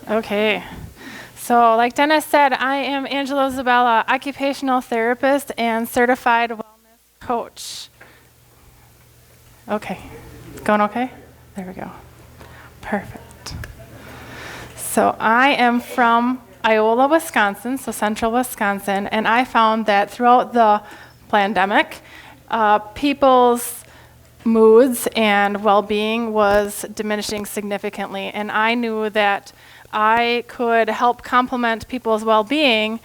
Okay. So, like Dennis said, I am Angela Zubella, occupational therapist and certified wellness coach. Okay. Going okay? There we go. Perfect. So, I am from Iola, Wisconsin, so central Wisconsin, and I found that throughout the pandemic, people's moods and well-being was diminishing significantly, and I knew that I could help complement people's well-being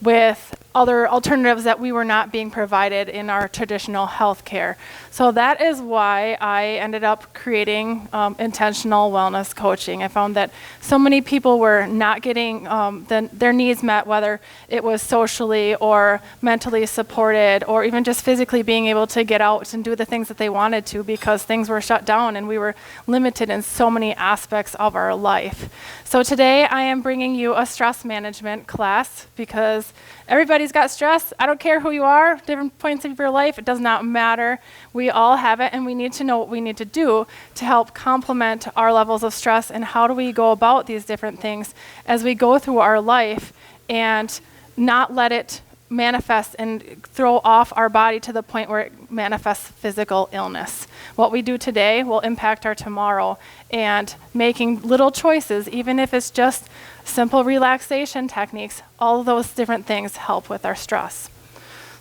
with other alternatives that we were not being provided in our traditional health care. So that is why I ended up creating intentional wellness coaching. I found that so many people were not getting their needs met, whether it was socially or mentally supported, or even just physically being able to get out and do the things that they wanted to, because things were shut down and we were limited in so many aspects of our life. So today I am bringing you a stress management class, because everybody's got stress. I don't care who you are, different points of your life, it does not matter. We all have it, and we need to know what we need to do to help complement our levels of stress, and how do we go about these different things as we go through our life and not let it manifest and throw off our body to the point where it manifests physical illness. What we do today will impact our tomorrow, and making little choices, even if it's just simple relaxation techniques, all of those different things help with our stress.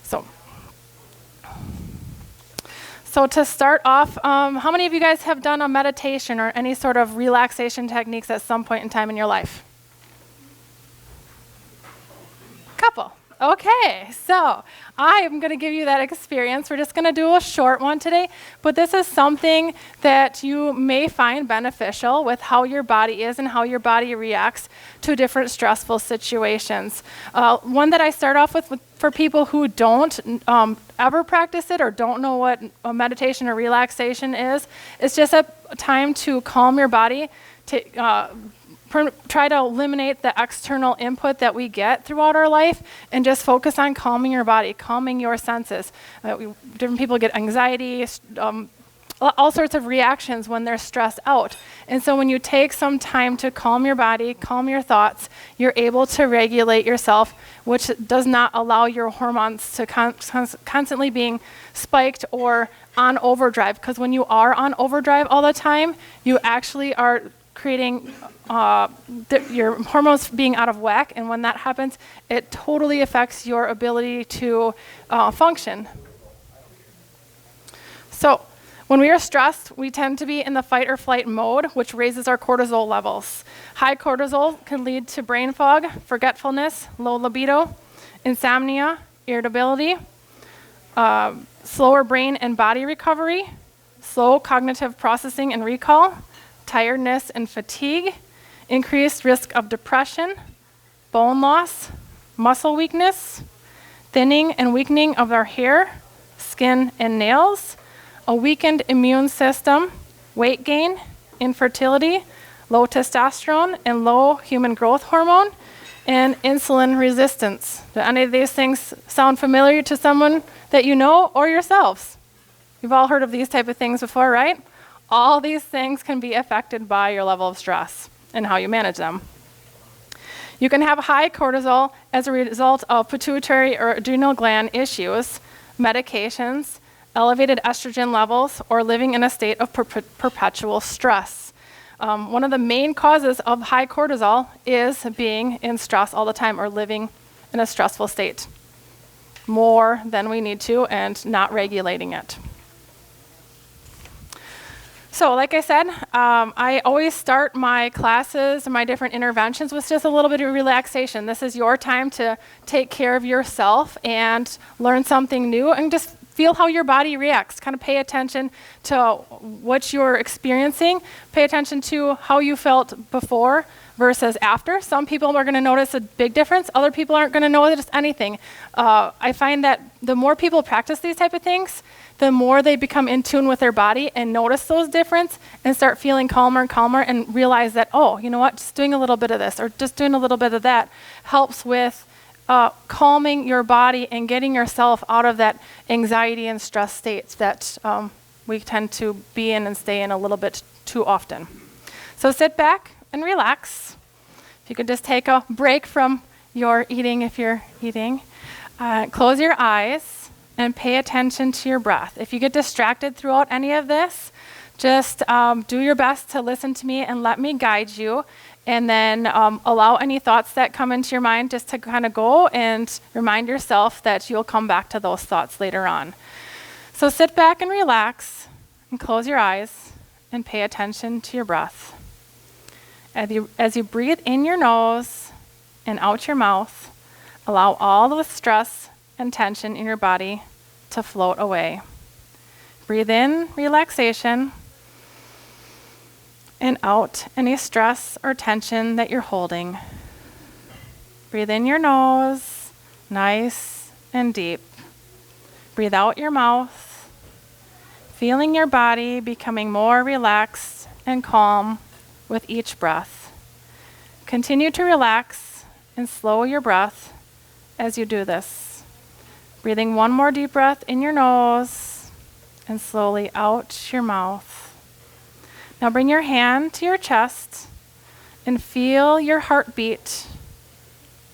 So to start off, how many of you guys have done a meditation or any sort of relaxation techniques at some point in time in your life? Couple. Okay, so I am going to give you that experience. We're just going to do a short one today, but this is something that you may find beneficial with how your body is and how your body reacts to different stressful situations. One that I start off with for people who don't ever practice it or don't know what a meditation or relaxation is, it's just a time to calm your body, to try to eliminate the external input that we get throughout our life, and just focus on calming your body, calming your senses. Different people get anxiety, all sorts of reactions when they're stressed out. And so when you take some time to calm your body, calm your thoughts, you're able to regulate yourself, which does not allow your hormones to constantly being spiked or on overdrive. Because when you are on overdrive all the time, you actually are creating your hormones being out of whack, and when that happens, it totally affects your ability to function. So when we are stressed, we tend to be in the fight or flight mode, which raises our cortisol levels. High cortisol can lead to brain fog, forgetfulness, low libido, insomnia, irritability, slower brain and body recovery, slow cognitive processing and recall, tiredness and fatigue, increased risk of depression, bone loss, muscle weakness, thinning and weakening of our hair, skin, and nails, a weakened immune system, weight gain, infertility, low testosterone and low human growth hormone, and insulin resistance. Do any of these things sound familiar to someone that you know or yourselves? You've all heard of these type of things before, right? All these things can be affected by your level of stress and how you manage them. You can have high cortisol as a result of pituitary or adrenal gland issues, medications, elevated estrogen levels, or living in a state of perpetual stress. One of the main causes of high cortisol is being in stress all the time, or living in a stressful state more than we need to and not regulating it. So like I said, I always start my classes and my different interventions with just a little bit of relaxation. This is your time to take care of yourself and learn something new, and just feel how your body reacts. Kind of pay attention to what you're experiencing. Pay attention to how you felt before versus after. Some people are going to notice a big difference. Other people aren't going to notice anything. I find that the more people practice these type of things, the more they become in tune with their body and notice those differences and start feeling calmer and calmer, and realize that, oh, you know what, just doing a little bit of this or just doing a little bit of that helps with calming your body and getting yourself out of that anxiety and stress states that we tend to be in and stay in a little bit too often. So sit back and relax. If you could just take a break from your eating if you're eating. Close your eyes and pay attention to your breath. If you get distracted throughout any of this, just do your best to listen to me and let me guide you. And then allow any thoughts that come into your mind just to kind of go and remind yourself that you'll come back to those thoughts later on. So sit back and relax and close your eyes and pay attention to your breath. As you breathe in your nose and out your mouth, allow all the stress and tension in your body to float away. Breathe in relaxation and out any stress or tension that you're holding. Breathe in your nose, nice and deep. Breathe out your mouth, feeling your body becoming more relaxed and calm with each breath. Continue to relax and slow your breath as you do this. Breathing one more deep breath in your nose and slowly out your mouth. Now bring your hand to your chest and feel your heartbeat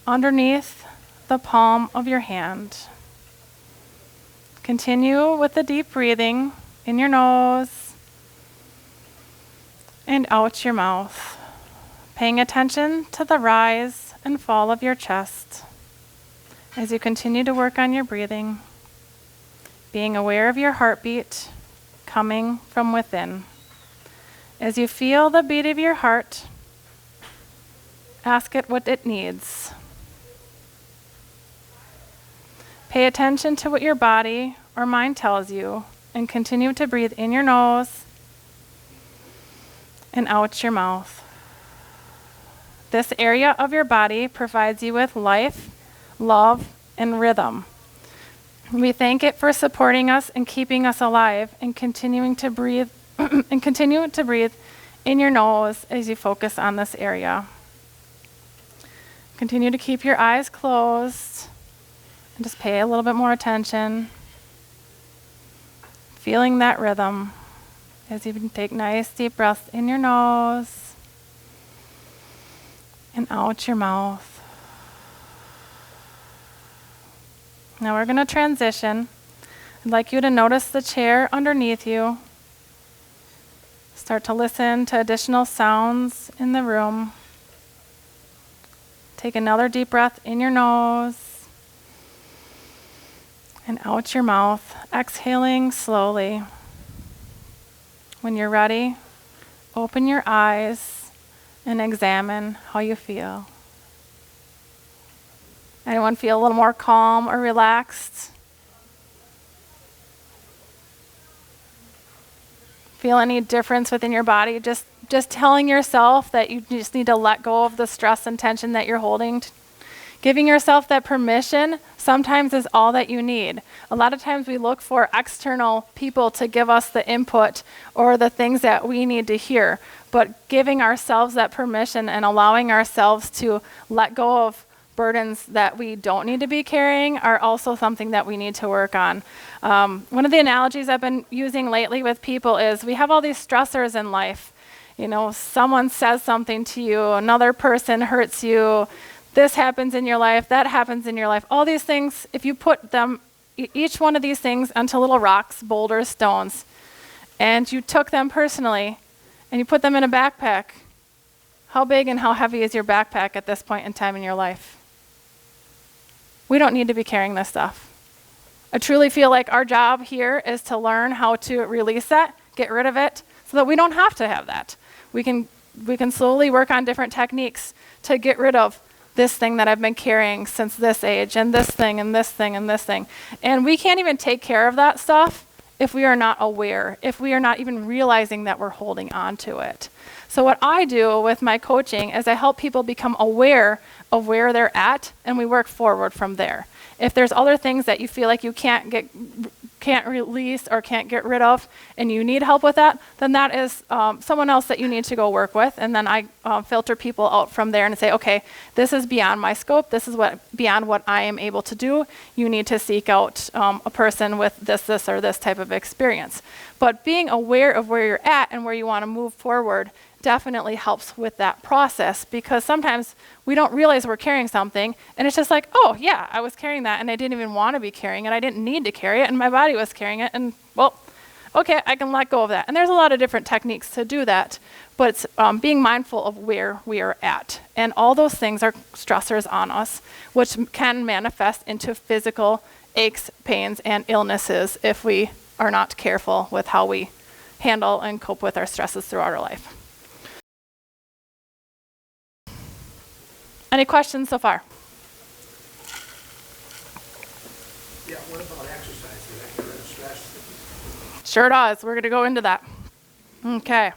underneath the palm of your hand. Continue with the deep breathing in your nose and out your mouth, paying attention to the rise and fall of your chest as you continue to work on your breathing, being aware of your heartbeat coming from within. As you feel the beat of your heart, ask it what it needs. Pay attention to what your body or mind tells you and continue to breathe in your nose and out your mouth. This area of your body provides you with life, love, and rhythm. We thank it for supporting us and keeping us alive and continuing to breathe and continue to breathe in your nose as you focus on this area. Continue to keep your eyes closed and just pay a little bit more attention. Feeling that rhythm as you take nice deep breaths in your nose and out your mouth. Now we're going to transition. I'd like you to notice the chair underneath you. Start to listen to additional sounds in the room. Take another deep breath in your nose and out your mouth, exhaling slowly. When you're ready, open your eyes and examine how you feel. Anyone feel a little more calm or relaxed? Feel any difference within your body? Just telling yourself that you just need to let go of the stress and tension that you're holding. Giving yourself that permission sometimes is all that you need. A lot of times we look for external people to give us the input or the things that we need to hear. But giving ourselves that permission and allowing ourselves to let go of burdens that we don't need to be carrying are also something that we need to work on. One of the analogies I've been using lately with people is we have all these stressors in life. You know, someone says something to you, another person hurts you, this happens in your life, that happens in your life. All these things, if you put them, each one of these things onto little rocks, boulders, stones, and you took them personally and you put them in a backpack, how big and how heavy is your backpack at this point in time in your life? We don't need to be carrying this stuff. I truly feel like our job here is to learn how to release that, get rid of it, so that we don't have to have that. We can slowly work on different techniques to get rid of this thing that I've been carrying since this age, and this thing, and this thing, and this thing. And we can't even take care of that stuff if we are not aware, if we are not even realizing that we're holding on to it. So what I do with my coaching is I help people become aware of where they're at, and we work forward from there. If there's other things that you feel like you can't release or can't get rid of, and you need help with that, then that is someone else that you need to go work with. And then I filter people out from there and say, okay, this is beyond my scope. This is beyond what I am able to do. You need to seek out a person with this, or this type of experience. But being aware of where you're at and where you want to move forward definitely helps with that process, because sometimes we don't realize we're carrying something and it's just like, oh yeah, I was carrying that and I didn't even want to be carrying it. I didn't need to carry it and my body was carrying it, and well, okay, I can let go of that. And there's a lot of different techniques to do that, but it's being mindful of where we are at. And all those things are stressors on us, which can manifest into physical aches, pains, and illnesses if we are not careful with how we handle and cope with our stresses throughout our life. Any questions so far? Yeah, what about exercise? Does that get rid of stress? Sure does. We're going to go into that. Okay.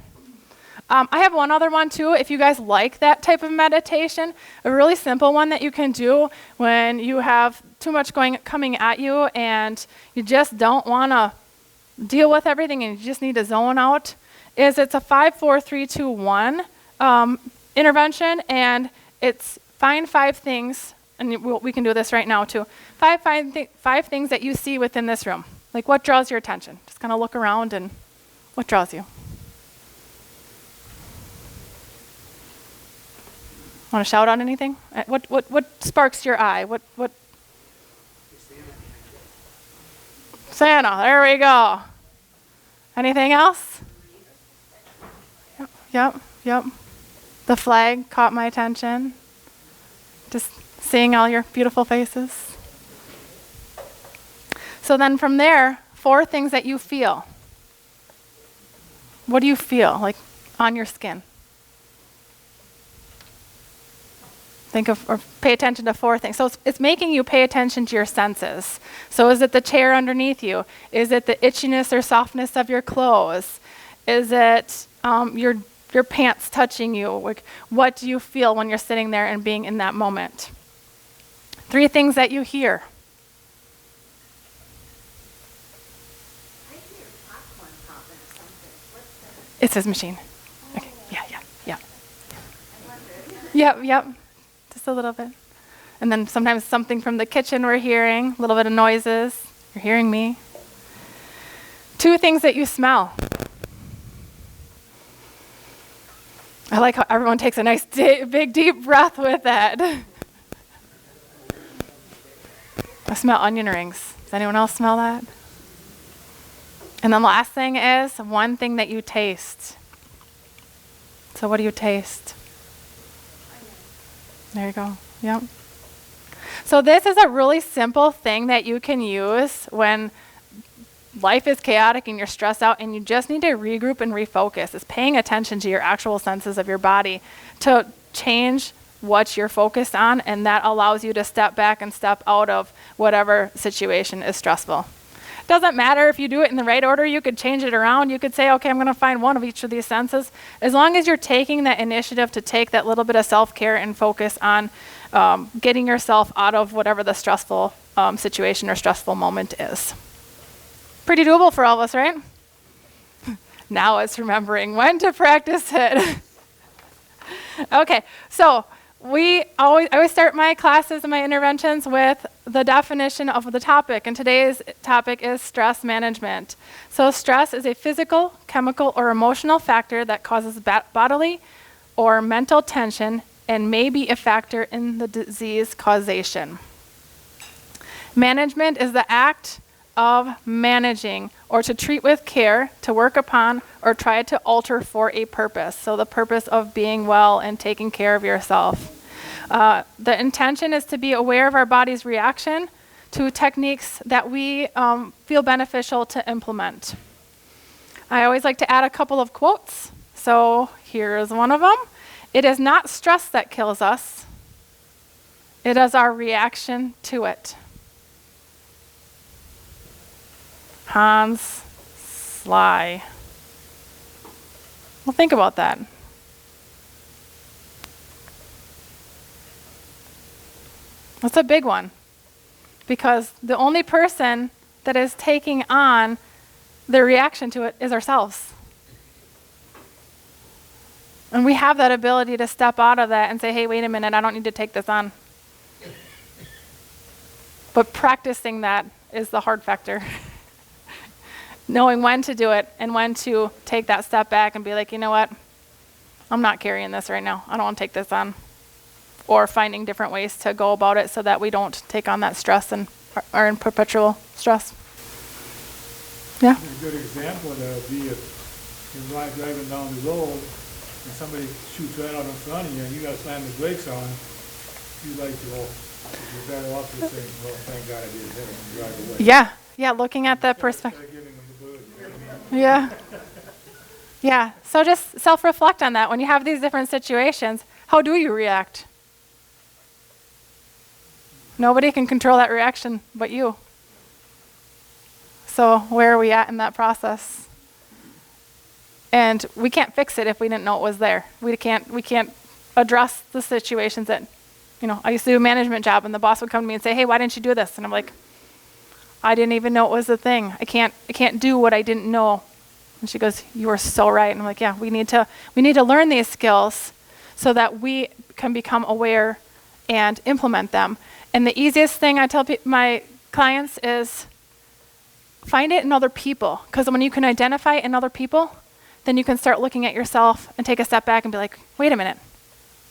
I have one other one too, if you guys like that type of meditation. A really simple one that you can do when you have too much coming at you and you just don't want to deal with everything and you just need to zone out, is it's a 5, 4, 3, 2, 1 intervention, and it's find 5 things, and we can do this right now too. Five things that you see within this room. Like, what draws your attention? Just kind of look around, and what draws you? Want to shout out anything? What sparks your eye? What? Santa. There we go. Anything else? Yep. The flag caught my attention. Just seeing all your beautiful faces. So then from there, 4 things that you feel. What do you feel like on your skin? Think of, or pay attention to 4 things. So it's making you pay attention to your senses. So is it the chair underneath you? Is it the itchiness or softness of your clothes? Is it your pants touching you? Like, what do you feel when you're sitting there and being in that moment? 3 things that you hear. I hear popcorn popping or something. What's that? It's his machine. Okay. Yeah. I wondered. Yep. Just a little bit. And then sometimes something from the kitchen we're hearing, a little bit of noises. You're hearing me. 2 things that you smell. I like how everyone takes a nice big deep breath with that. I smell onion rings. Does anyone else smell that? And then the last thing is 1 thing that you taste. So what do you taste? There you go. Yep. So this is a really simple thing that you can use when life is chaotic and you're stressed out and you just need to regroup and refocus. It's paying attention to your actual senses of your body to change what you're focused on, and that allows you to step back and step out of whatever situation is stressful. Doesn't matter if you do it in the right order. You could change it around. You could say, okay, I'm going to find one of each of these senses. As long as you're taking that initiative to take that little bit of self-care and focus on getting yourself out of whatever the stressful situation or stressful moment is. Pretty doable for all of us, right? Now it's remembering when to practice it. Okay, so I always start my classes and my interventions with the definition of the topic, and today's topic is stress management. So stress is a physical, chemical, or emotional factor that causes bodily or mental tension and may be a factor in the disease causation. Management is the act of managing or to treat with care, to work upon, or try to alter for a purpose. So the purpose of being well and taking care of yourself. The intention is to be aware of our body's reaction to techniques that we feel beneficial to implement. I always like to add a couple of quotes. So here's one of them. It is not stress that kills us. It is our reaction to it. Hans Sly. Well, think about that. That's a big one, because the only person that is taking on the reaction to it is ourselves. And we have that ability to step out of that and say, hey, wait a minute, I don't need to take this on. But practicing that is the hard factor. Knowing when to do it and when to take that step back and be like, you know what, I'm not carrying this right now. I don't want to take this on. Or finding different ways to go about it so that we don't take on that stress and are in perpetual stress. Yeah. A good example of that would be if you're driving down the road and somebody shoots right out in front of you and you gotta slam the brakes on, you'd like to go, you're better off just saying, well, thank God I didn't hit him and drive away. Yeah. Yeah. Looking at that perspective. Instead of giving them the boot, you know what I mean? Yeah. Yeah. So just self-reflect on that. When you have these different situations, how do you react? Nobody can control that reaction but you. So where are we at in that process? And we can't fix it if we didn't know it was there. We can't address the situations that, I used to do a management job and the boss would come to me and say, hey, why didn't you do this? And I'm like, I didn't even know it was a thing. I can't do what I didn't know. And she goes, you are so right. And I'm like, yeah, we need to learn these skills so that we can become aware and implement them. And the easiest thing I tell my clients is find it in other people. Because when you can identify it in other people, then you can start looking at yourself and take a step back and be like, wait a minute,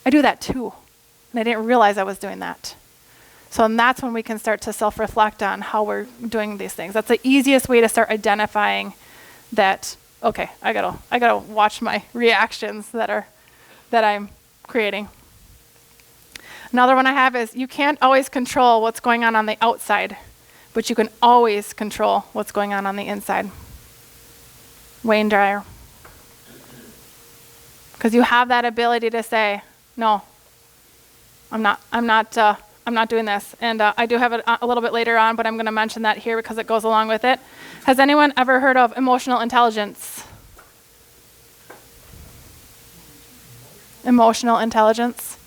I do that too. And I didn't realize I was doing that. So and that's when we can start to self-reflect on how we're doing these things. That's the easiest way to start identifying that, okay, I gotta watch my reactions that I'm creating. Another one I have is you can't always control what's going on the outside, but you can always control what's going on the inside. Wayne Dyer. Because you have that ability to say, no, I'm not doing this. And I do have it a little bit later on, but I'm going to mention that here because it goes along with it. Has anyone ever heard of emotional intelligence? Emotional intelligence.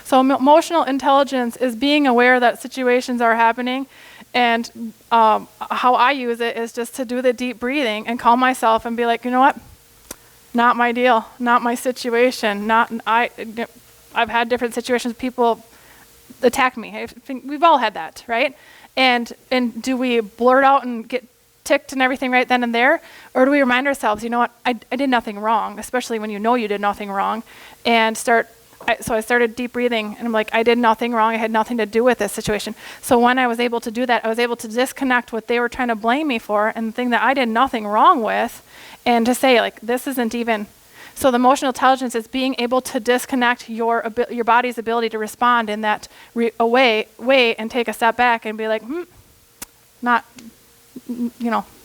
So emotional intelligence is being aware that situations are happening, and how I use it is just to do the deep breathing and calm myself and be like, you know what? Not my deal, not my situation. I've had different situations. People attack me. I think we've all had that, right? And do we blurt out and get ticked and everything right then and there, or do we remind ourselves, you know what? I did nothing wrong, especially when you know you did nothing wrong, and so I started deep breathing, and I'm like, I did nothing wrong. I had nothing to do with this situation. So when I was able to do that, I was able to disconnect what they were trying to blame me for and the thing that I did nothing wrong with, and to say, like, this isn't even. So the emotional intelligence is being able to disconnect your body's ability to respond in that way and take a step back and be like,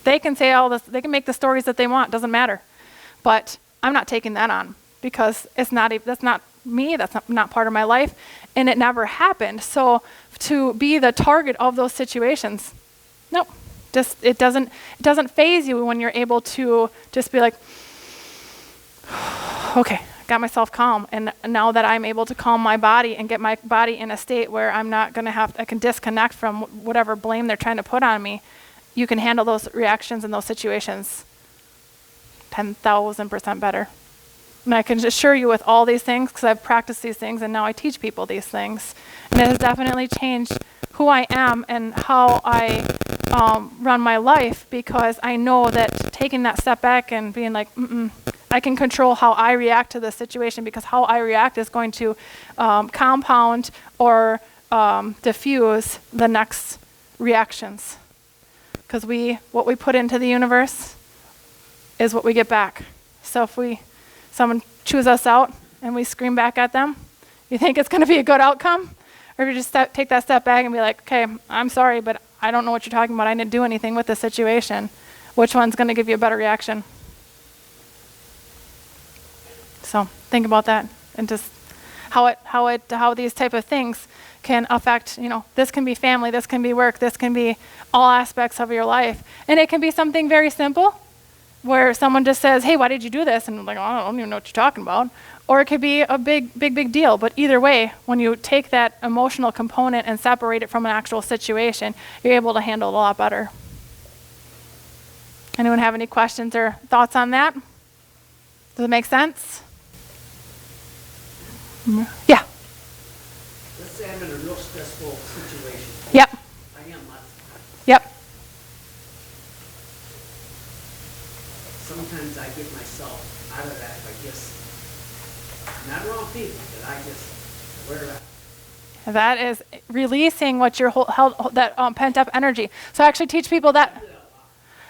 they can say all this, they can make the stories that they want, doesn't matter. But I'm not taking that on because that's not me, that's not part of my life, and it never happened. So to be the target of those situations, nope. Just it doesn't faze you when you're able to just be like, okay, got myself calm, and now that I'm able to calm my body and get my body in a state where I'm not gonna I can disconnect from whatever blame they're trying to put on me, you can handle those reactions in those situations 10,000% better. And I can assure you with all these things, because I've practiced these things and now I teach people these things. And it has definitely changed who I am and how I run my life, because I know that taking that step back and being like, I can control how I react to the situation, because how I react is going to compound or diffuse the next reactions. Because what we put into the universe is what we get back. So if someone chews us out and we scream back at them, you think it's going to be a good outcome? Or if you just take that step back and be like, okay, I'm sorry, but I don't know what you're talking about. I didn't do anything with the situation. Which one's going to give you a better reaction? So think about that, and just how these type of things can affect, this can be family, this can be work, this can be all aspects of your life. And it can be something very simple, where someone just says, hey, why did you do this? And I'm like, oh, I don't even know what you're talking about. Or it could be a big deal. But either way, when you take that emotional component and separate it from an actual situation, you're able to handle it a lot better. Anyone have any questions or thoughts on that? Does it make sense? Yeah. Let's say I'm in a real stressful situation. Yep. I am lots of times. Yep. Sometimes I get myself out of that by just people that I just wear out. That is releasing what your that pent up energy. So I actually teach people that.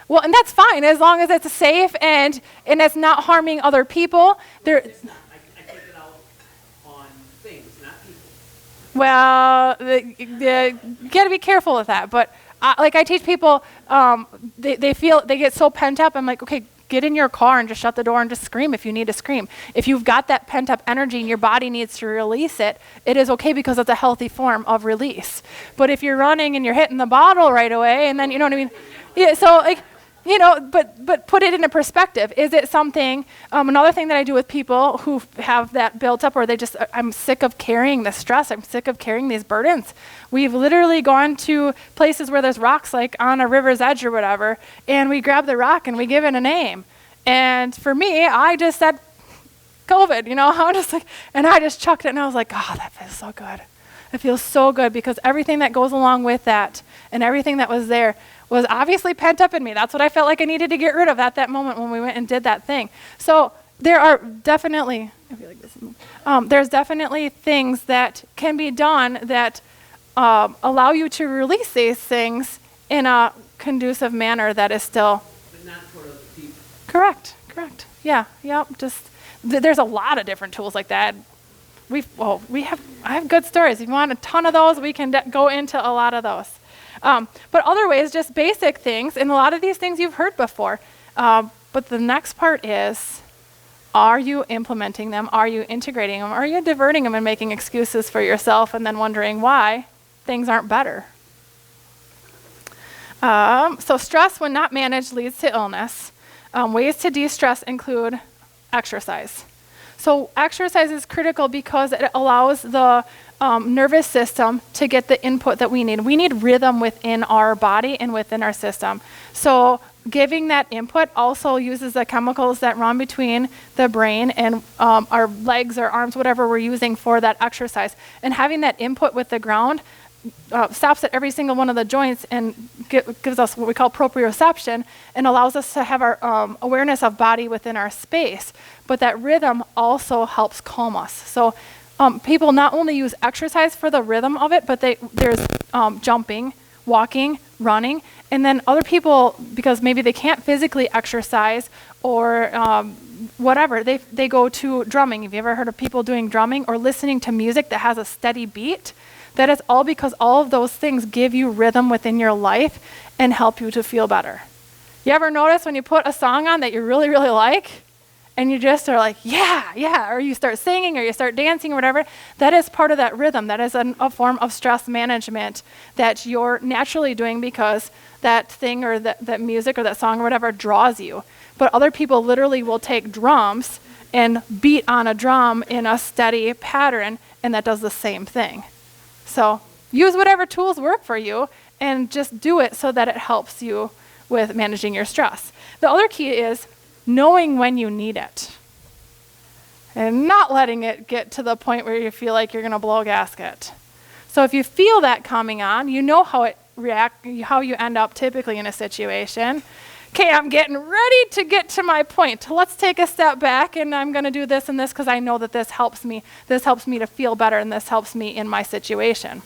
Well, and that's fine as long as it's safe and it's not harming other people. It's not. I take it out on things, not people. Well, you got to be careful with that. But like I teach people, they get so pent up. I'm like, okay, get in your car and just shut the door and just scream if you need to scream. If you've got that pent up energy and your body needs to release it, it is okay because it's a healthy form of release. But if you're running and you're hitting the bottle right away, and then you know what I mean, yeah. So like. But put it into perspective. Is it something, another thing that I do with people who have that built up or I'm sick of carrying the stress, I'm sick of carrying these burdens. We've literally gone to places where there's rocks like on a river's edge or whatever, and we grab the rock and we give it a name. And for me, I just said COVID, I'm just like, and I just chucked it and I was like, oh, that feels so good. It feels so good because everything that goes along with that and everything that was there was obviously pent up in me. That's what I felt like I needed to get rid of at that moment when we went and did that thing. So there are definitely, I feel like this is, there's definitely things that can be done that allow you to release these things in a conducive manner that is still. But not for other people. Correct. Yeah, yep. Just there's a lot of different tools like that. I have good stories. If you want a ton of those, we can go into a lot of those. But other ways, just basic things, and a lot of these things you've heard before. But the next part is, are you implementing them? Are you integrating them? Are you diverting them and making excuses for yourself and then wondering why things aren't better? So stress, when not managed, leads to illness. Ways to de-stress include exercise. So exercise is critical because it allows the nervous system to get the input that we need. We need rhythm within our body and within our system. So giving that input also uses the chemicals that run between the brain and our legs or arms, whatever we're using for that exercise. And having that input with the ground stops at every single one of the joints and gives us what we call proprioception and allows us to have our awareness of body within our space. But that rhythm also helps calm us. So people not only use exercise for the rhythm of it, but there's jumping, walking, running, and then other people, because maybe they can't physically exercise or whatever, they go to drumming. Have you ever heard of people doing drumming or listening to music that has a steady beat? That is all because all of those things give you rhythm within your life and help you to feel better. You ever notice when you put a song on that you really, really like, and you just are like, yeah, or you start singing or you start dancing or whatever, that is part of that rhythm. That is a form of stress management that you're naturally doing because that thing or that music or that song or whatever draws you. But other people literally will take drums and beat on a drum in a steady pattern, and that does the same thing. So use whatever tools work for you and just do it so that it helps you with managing your stress. The other key is knowing when you need it and not letting it get to the point where you feel like you're going to blow a gasket. So if you feel that coming on, you know how you end up typically in a situation. Okay, I'm getting ready to get to my point. Let's take a step back, and I'm going to do this and this because I know that this helps me. This helps me to feel better, and this helps me in my situation.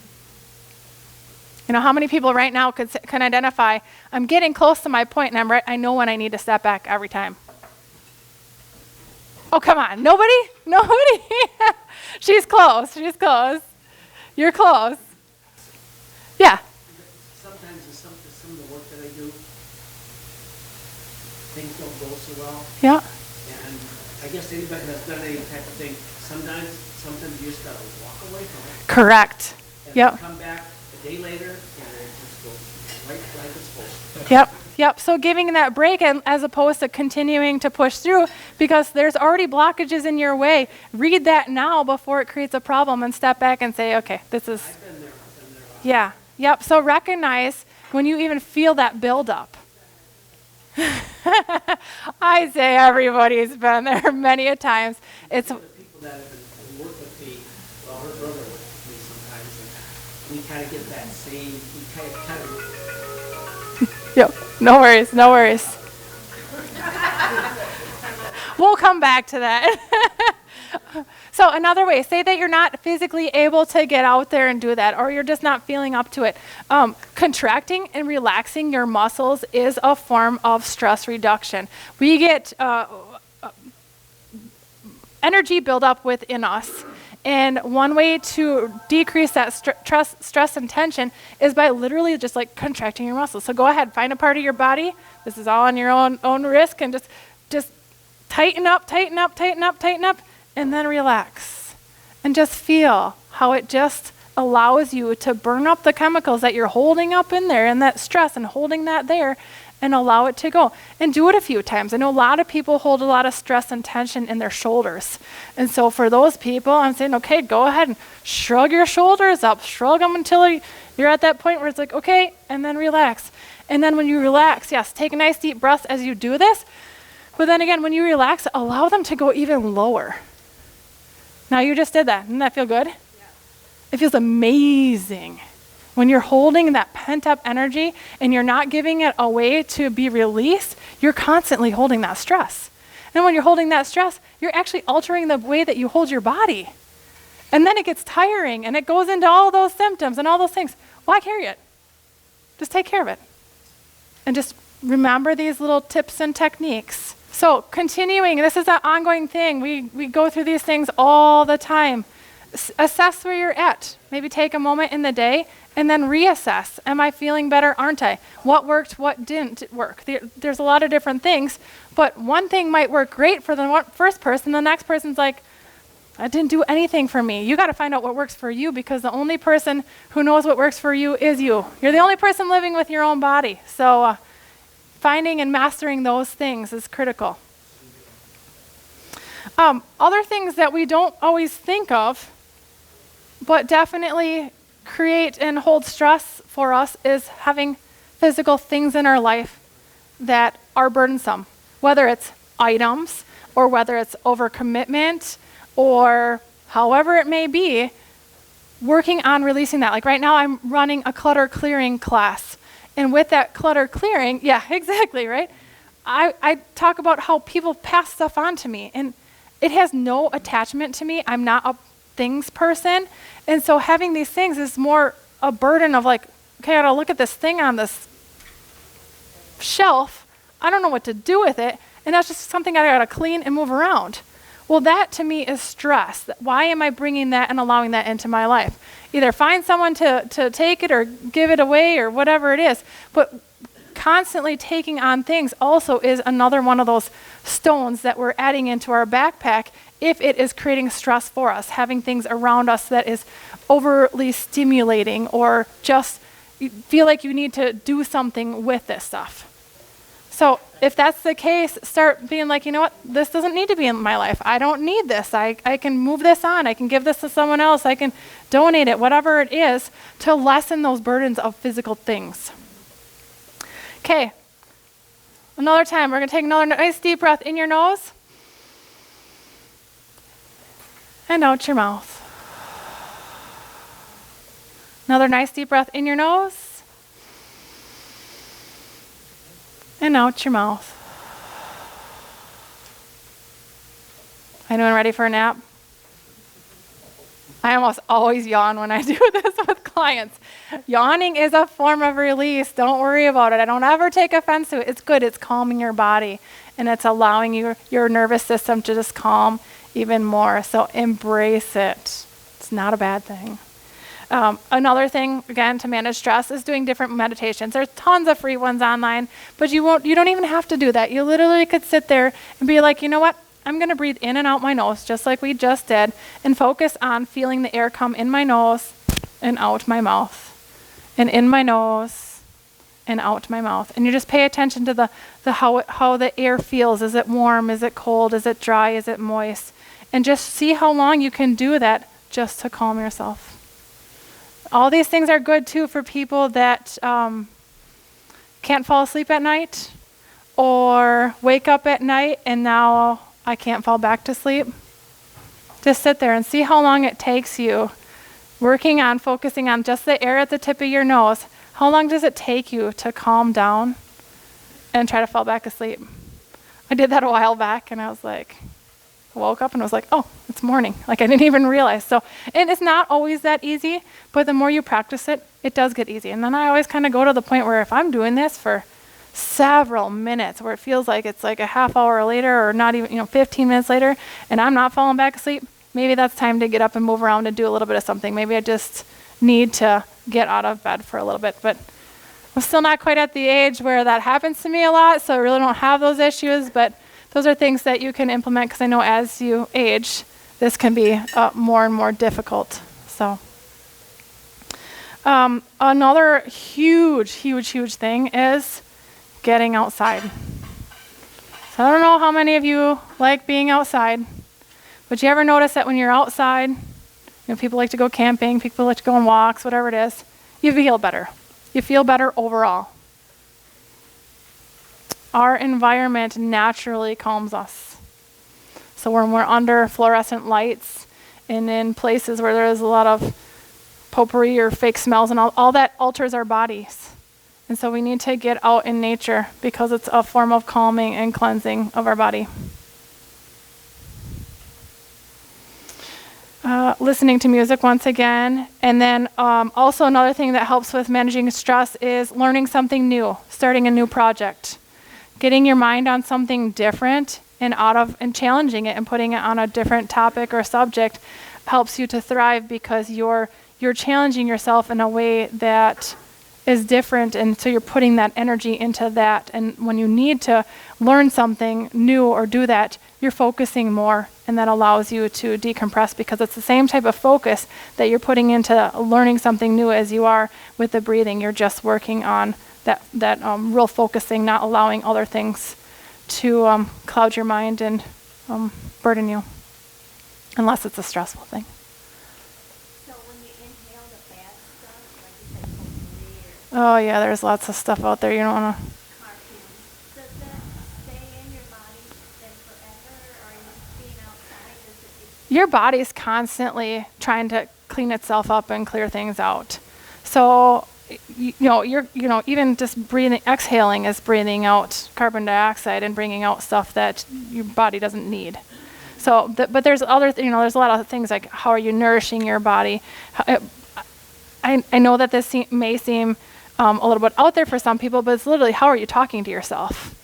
You know, how many people right now can identify, I'm getting close to my point, and I know when I need to step back every time. Oh, come on. Nobody? She's close. You're close. Yeah. Sometimes some of the work that I do, things don't go so well. Yeah. And I guess anybody that's done any type of thing, sometimes you just gotta walk away from it. Correct. And Yep. come back a day later, and it just goes right like it's supposed to. Yep. So giving that break as opposed to continuing to push through because there's already blockages in your way. Read that now before it creates a problem and step back and say, okay, this is. I've been there. Yeah. Yep. So recognize when you even feel that buildup. I say everybody's been there many a times. It's The people that have been work with me, well, her brother works with me sometimes, and we kind of get that same, we kind of. Yep. No worries. We'll come back to that. So another way, say that you're not physically able to get out there and do that, or you're just not feeling up to it. Contracting and relaxing your muscles is a form of stress reduction. We get energy buildup within us. And one way to decrease that stress and tension is by literally just like contracting your muscles. So go ahead, find a part of your body. This is all on your own risk, and just tighten up, tighten up, tighten up, tighten up, and then relax. And just feel how it just allows you to burn up the chemicals that you're holding up in there and that stress and holding that there, and allow it to go. And do it a few times. I know a lot of people hold a lot of stress and tension in their shoulders. And so for those people, I'm saying, okay, go ahead and shrug your shoulders up. Shrug them until you're at that point where it's like, okay, and then relax. And then when you relax, yes, take a nice deep breath as you do this. But then again, when you relax, allow them to go even lower. Now you just did that. Doesn't that feel good? Yeah. It feels amazing. When you're holding that pent-up energy and you're not giving it away to be released, you're constantly holding that stress. And when you're holding that stress, you're actually altering the way that you hold your body. And then it gets tiring, and it goes into all those symptoms and all those things. Why carry it? Just take care of it. And just remember these little tips and techniques. So continuing, this is an ongoing thing. We go through these things all the time. Assess where you're at. Maybe take a moment in the day and then reassess. Am I feeling better? Aren't I? What worked? What didn't work? There's a lot of different things, but one thing might work great for the first person. The next person's like, that didn't do anything for me. You got to find out what works for you, because the only person who knows what works for you is you. You're the only person living with your own body. So finding and mastering those things is critical. Other things that we don't always think of, but definitely create and hold stress for us, is having physical things in our life that are burdensome, whether it's items or whether it's overcommitment or however it may be, working on releasing that. Like right now I'm running a clutter clearing class, and with that clutter clearing, yeah, exactly, right? I talk about how people pass stuff on to me, and it has no attachment to me. I'm not a things person. And so having these things is more a burden of like, okay, I gotta look at this thing on this shelf. I don't know what to do with it. And that's just something I gotta clean and move around. Well, that to me is stress. Why am I bringing that and allowing that into my life? Either find someone to take it or give it away or whatever it is. But constantly taking on things also is another one of those stones that we're adding into our backpack if it is creating stress for us, having things around us that is overly stimulating, or just you feel like you need to do something with this stuff. So if that's the case, start being like, you know what, this doesn't need to be in my life. I don't need this. I can move this on. I can give this to someone else. I can donate it, whatever it is, to lessen those burdens of physical things. Okay, another time, we're going to take another nice deep breath in your nose and out your mouth. Another nice deep breath in your nose and out your mouth. Anyone ready for a nap? I almost always yawn when I do this with clients. Yawning is a form of release. Don't worry about it. I don't ever take offense to it. It's good. It's calming your body, and it's allowing your nervous system to just calm even more. So embrace it. It's not a bad thing. Another thing, again, to manage stress is doing different meditations. There's tons of free ones online, but you don't even have to do that. You literally could sit there and be like, you know what? I'm going to breathe in and out my nose, just like we just did, and focus on feeling the air come in my nose and out my mouth, and in my nose and out my mouth. And you just pay attention to how the air feels. Is it warm? Is it cold? Is it dry? Is it moist? And just see how long you can do that just to calm yourself. All these things are good too for people that can't fall asleep at night, or wake up at night and now I can't fall back to sleep. Just sit there and see how long it takes you working on focusing on just the air at the tip of your nose. How long does it take you to calm down and try to fall back asleep? I did that a while back, and I was like, I woke up and was like, oh, it's morning. Like I didn't even realize. So, and it's not always that easy, but the more you practice it, it does get easy. And then I always kind of go to the point where if I'm doing this for several minutes, where it feels like it's like a half hour later or not even, 15 minutes later, and I'm not falling back asleep, maybe that's time to get up and move around and do a little bit of something. Maybe I just need to get out of bed for a little bit. But I'm still not quite at the age where that happens to me a lot, so I really don't have those issues, but those are things that you can implement because I know as you age, this can be more and more difficult. So another huge thing is getting outside. So I don't know how many of you like being outside, but you ever notice that when you're outside, people like to go camping, people like to go on walks, whatever it is, you feel better. You feel better overall. Our environment naturally calms us. So when we're under fluorescent lights and in places where there's a lot of potpourri or fake smells and all that alters our bodies. And so we need to get out in nature because it's a form of calming and cleansing of our body. Listening to music once again. And then also another thing that helps with managing stress is learning something new, starting a new project. Getting your mind on something different and challenging it and putting it on a different topic or subject helps you to thrive because you're challenging yourself in a way that is different, and so you're putting that energy into that. And when you need to learn something new or do that, you're focusing more, and that allows you to decompress because it's the same type of focus that you're putting into learning something new as you are with the breathing. You're just working on that real focusing, not allowing other things to cloud your mind and burden you, unless it's a stressful thing. So when you inhale the bad stuff, like you said, potpourri or Oh yeah, there's lots of stuff out there you don't want to. cartoons, does that stay in your body then forever, or are you being outside? Does it Your body's constantly trying to clean itself up and clear things out. So even just breathing, exhaling is breathing out carbon dioxide and bringing out stuff that your body doesn't need. So, but there's there's a lot of things like how are you nourishing your body? I know that this may seem a little bit out there for some people, but it's literally how are you talking to yourself?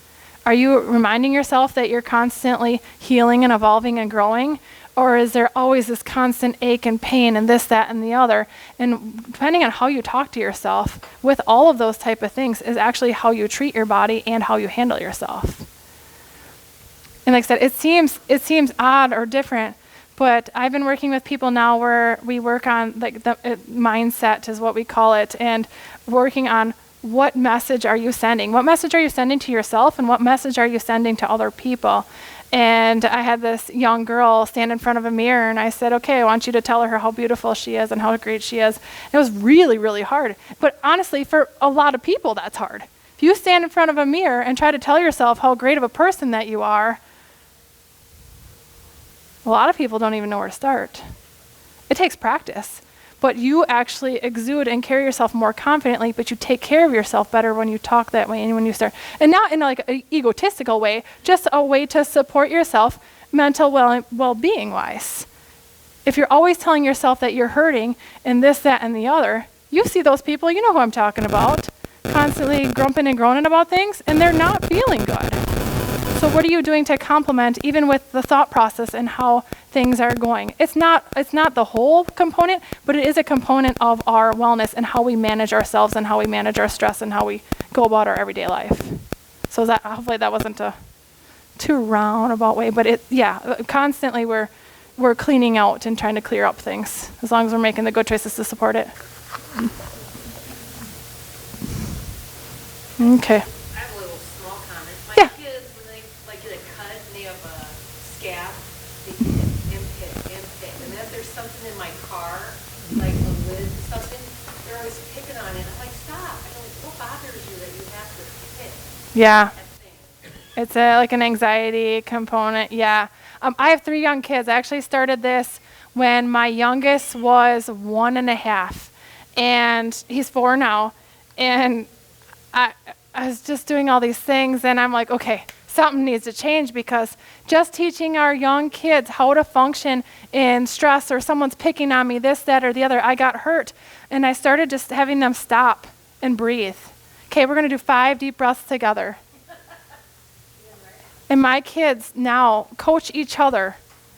Are you reminding yourself that you're constantly healing and evolving and growing? Or is there always this constant ache and pain and this, that, and the other? And depending on how you talk to yourself with all of those type of things is actually how you treat your body and how you handle yourself. And like I said, it seems odd or different, but I've been working with people now where we work on like the mindset is what we call it, and working on what message are you sending? What message are you sending to yourself, and what message are you sending to other people? And I had this young girl stand in front of a mirror, and I said, okay, I want you to tell her how beautiful she is and how great she is. And it was really, really hard. But honestly, for a lot of people, that's hard. If you stand in front of a mirror and try to tell yourself how great of a person that you are, a lot of people don't even know where to start. It takes practice. But you actually exude and carry yourself more confidently, but you take care of yourself better when you talk that way and when you start. And not in like an egotistical way, just a way to support yourself mental well-being wise. If you're always telling yourself that you're hurting and this, that, and the other, you see those people, you know who I'm talking about, constantly grumping and groaning about things, and they're not feeling good. So what are you doing to complement even with the thought process and how things are going? It's not the whole component, but it is a component of our wellness and how we manage ourselves and how we manage our stress and how we go about our everyday life. So hopefully that wasn't a too roundabout way, but constantly we're cleaning out and trying to clear up things as long as we're making the good choices to support it. Okay. I have a little small comment. My Yeah. kids, when they like get a cut and they have a scab, they hit, and if there's something in my car, like a lid or something, they're always picking on it. I'm like, stop. I go, what bothers you that you have to hit Yeah. that thing? It's like an anxiety component, yeah. I have 3 young kids. I actually started this when my youngest was 1.5, and he's 4 now. And I was just doing all these things, and I'm like, okay, something needs to change, because just teaching our young kids how to function in stress, or someone's picking on me, this, that, or the other, I got hurt. And I started just having them stop and breathe. Okay, we're going to do 5 deep breaths together. And my kids now coach each other.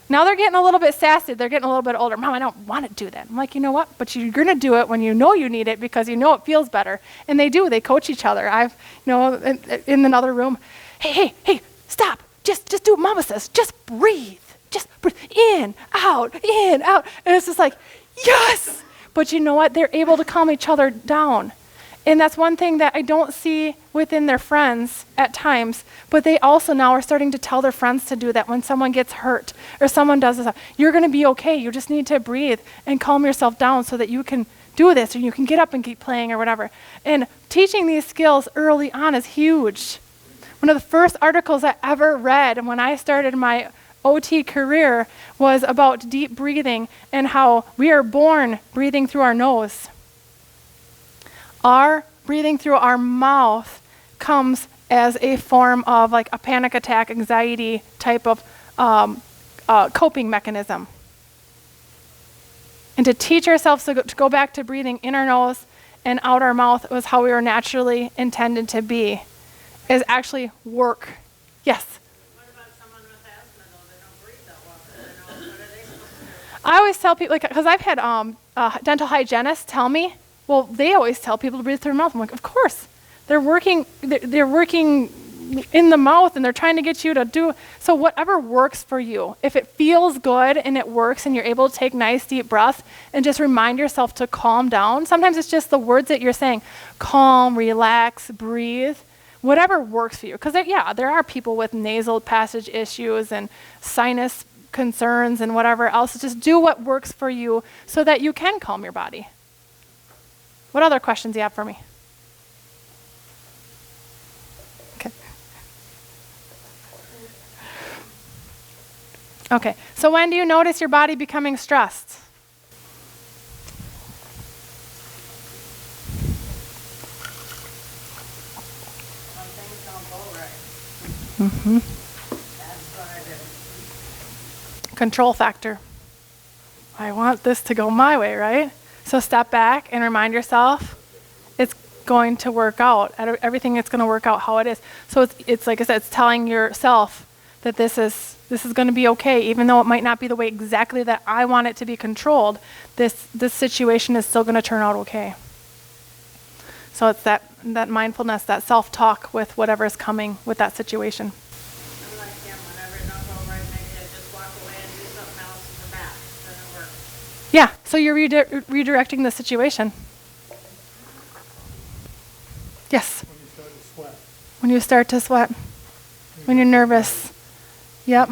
Now they're getting a little bit sassy. They're getting a little bit older. Mom, I don't want to do that. I'm like, you know what? But you're going to do it when you know you need it, because you know it feels better. And they do. They coach each other. I've, in another room, hey, stop. Just do what Mama says. Just breathe. Just breathe. In, out. And it's just like, yes. But you know what? They're able to calm each other down. And that's one thing that I don't see within their friends at times, but they also now are starting to tell their friends to do that when someone gets hurt or someone does this. You're going to be okay. You just need to breathe and calm yourself down so that you can do this, or you can get up and keep playing or whatever. And teaching these skills early on is huge. One of the first articles I ever read when I started my OT career was about deep breathing and how we are born breathing through our nose. Our breathing through our mouth comes as a form of like a panic attack, anxiety type of coping mechanism. And to teach ourselves to go back to breathing in our nose and out our mouth was how we were naturally intended to be, is actually work. Yes? What about someone with asthma, though? They don't breathe that well. What are they supposed to do? I always tell people, because I've had dental hygienists tell me, well, they always tell people to breathe through their mouth. I'm like, of course. They're working in the mouth, and they're trying to get you to do, so whatever works for you. If it feels good and it works and you're able to take nice deep breaths and just remind yourself to calm down. Sometimes it's just the words that you're saying, calm, relax, breathe, whatever works for you. Because there are people with nasal passage issues and sinus concerns and whatever else. Just do what works for you so that you can calm your body. What other questions do you have for me? Okay, so when do you notice your body becoming stressed? When things don't go right. Mm-hmm. That's what I do. Control factor. I want this to go my way, right? So step back and remind yourself it's going to work out. Everything is going to work out how it is. So it's like I said, it's telling yourself that this is going to be okay, even though it might not be the way exactly that I want it to be controlled. This situation is still going to turn out okay. So it's that mindfulness, that self-talk with whatever is coming with that situation. I'm like him. Whenever it don't go right, maybe I just walk away and do something else in the back. Doesn't work. Yeah, so you're redirecting the situation. Yes? When you start to sweat. When you start to sweat. When you're nervous. Yep.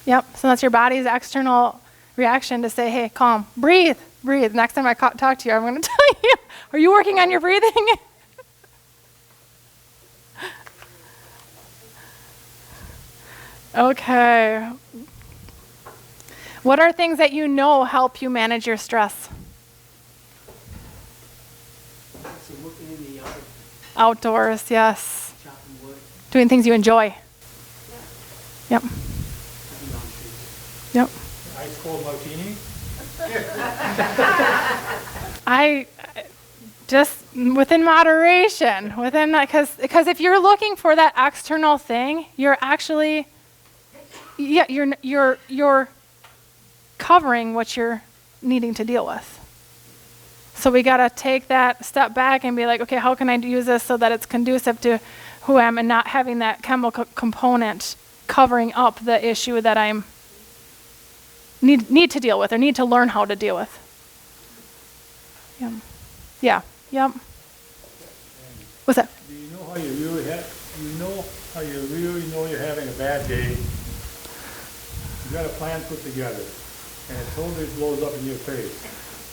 Yep. So that's your body's external reaction to say, hey, calm. Breathe. Breathe. Next time I talk to you, I'm going to tell you, are you working on your breathing? Okay. What are things that you know help you manage your stress? So working in the yard, Outdoors, yes. chopping wood, Doing things you enjoy. Yep. cutting down trees. Yep. Ice cold martini? I just within moderation, because if you're looking for that external thing, you're actually you're covering what you're needing to deal with. So we got to take that step back and be like, okay, how can I use this so that it's conducive to who I am and not having that chemical component covering up the issue that I'm need to deal with or need to learn how to deal with. Yeah. Yep. What's that? Do you know how you really know you're having a bad day? You got a plan put together, and it totally blows up in your face,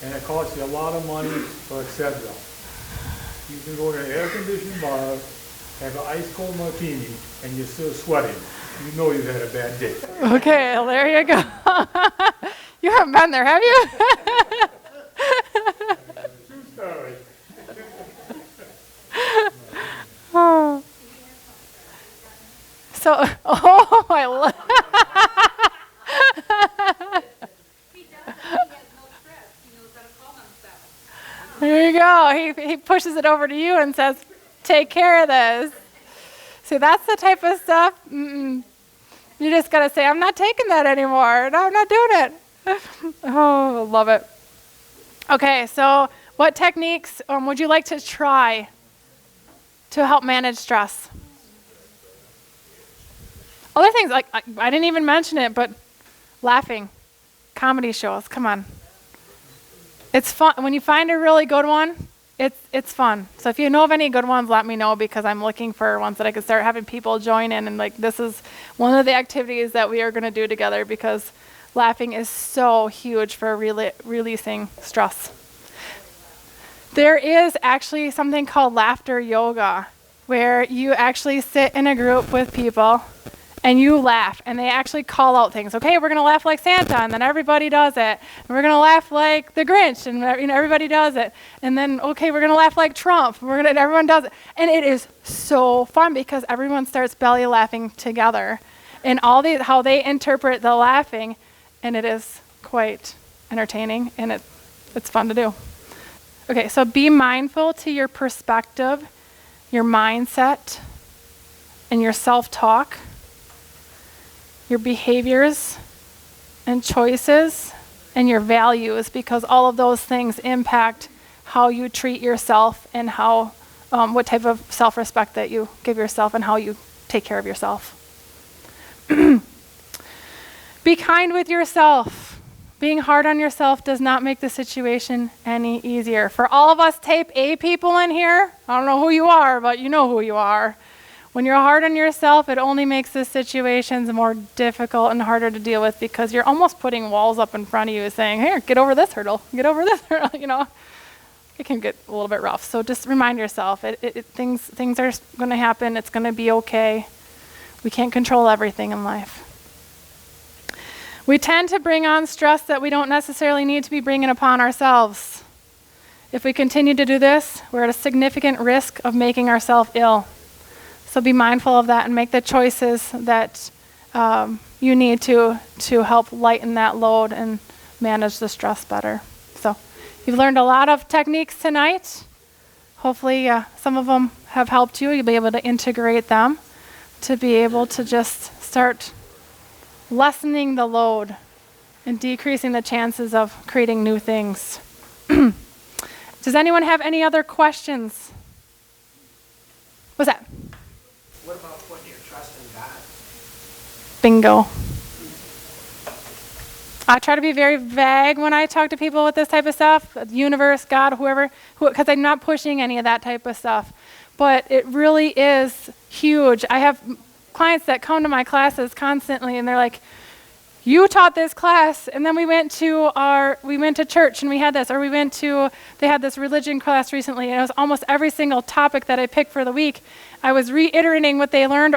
and it costs you a lot of money, or etc. You can go to an air-conditioned bar, have an ice-cold martini, and you're still sweating. You know you've had a bad day. Okay, well, there you go. You haven't been there, have you? True story. So, oh, I love. He does it. He has no stress. He knows how to calm himself. There you go. He pushes it over to you and says, take care of this. See, that's the type of stuff. You just got to say, I'm not taking that anymore. No, I'm not doing it. Oh, love it. Okay, so what techniques would you like to try to help manage stress? Other things, like I didn't even mention it, but laughing, comedy shows, come on. It's fun. When you find a really good one, it's fun. So if you know of any good ones, let me know, because I'm looking for ones that I could start having people join in. And like, this is one of the activities that we are going to do together, because laughing is so huge for releasing stress. There is actually something called laughter yoga, where you actually sit in a group with people and you laugh, and they actually call out things. Okay, we're going to laugh like Santa, and then everybody does it. And we're going to laugh like the Grinch, and everybody does it. And then, okay, we're going to laugh like Trump. Everyone does it. And it is so fun, because everyone starts belly laughing together. And how they interpret the laughing, and it is quite entertaining, and it's fun to do. Okay, so be mindful to your perspective, your mindset, and your self-talk, your behaviors and choices, and your values, because all of those things impact how you treat yourself and how what type of self-respect that you give yourself and how you take care of yourself. Be kind with yourself. Being hard on yourself does not make the situation any easier. For all of us type A people in here, I don't know who you are, but you know who you are. When you're hard on yourself, it only makes the situations more difficult and harder to deal with, because you're almost putting walls up in front of you saying, here, get over this hurdle, get over this hurdle, It can get a little bit rough. So just remind yourself, things are going to happen. It's going to be okay. We can't control everything in life. We tend to bring on stress that we don't necessarily need to be bringing upon ourselves. If we continue to do this, we're at a significant risk of making ourselves ill. So be mindful of that and make the choices that you need to help lighten that load and manage the stress better. So you've learned a lot of techniques tonight. Hopefully some of them have helped you. You'll be able to integrate them to be able to just start lessening the load and decreasing the chances of creating new things. Does anyone have any other questions? What's that? What about putting your trust in God? Bingo. I try to be very vague when I talk to people with this type of stuff, the universe, God, whoever, because I'm not pushing any of that type of stuff. But it really is huge. I have clients that come to my classes constantly, and they're like, you taught this class, and then we went to church and we had this, or they had this religion class recently, and it was almost every single topic that I picked for the week. I was reiterating what they learned,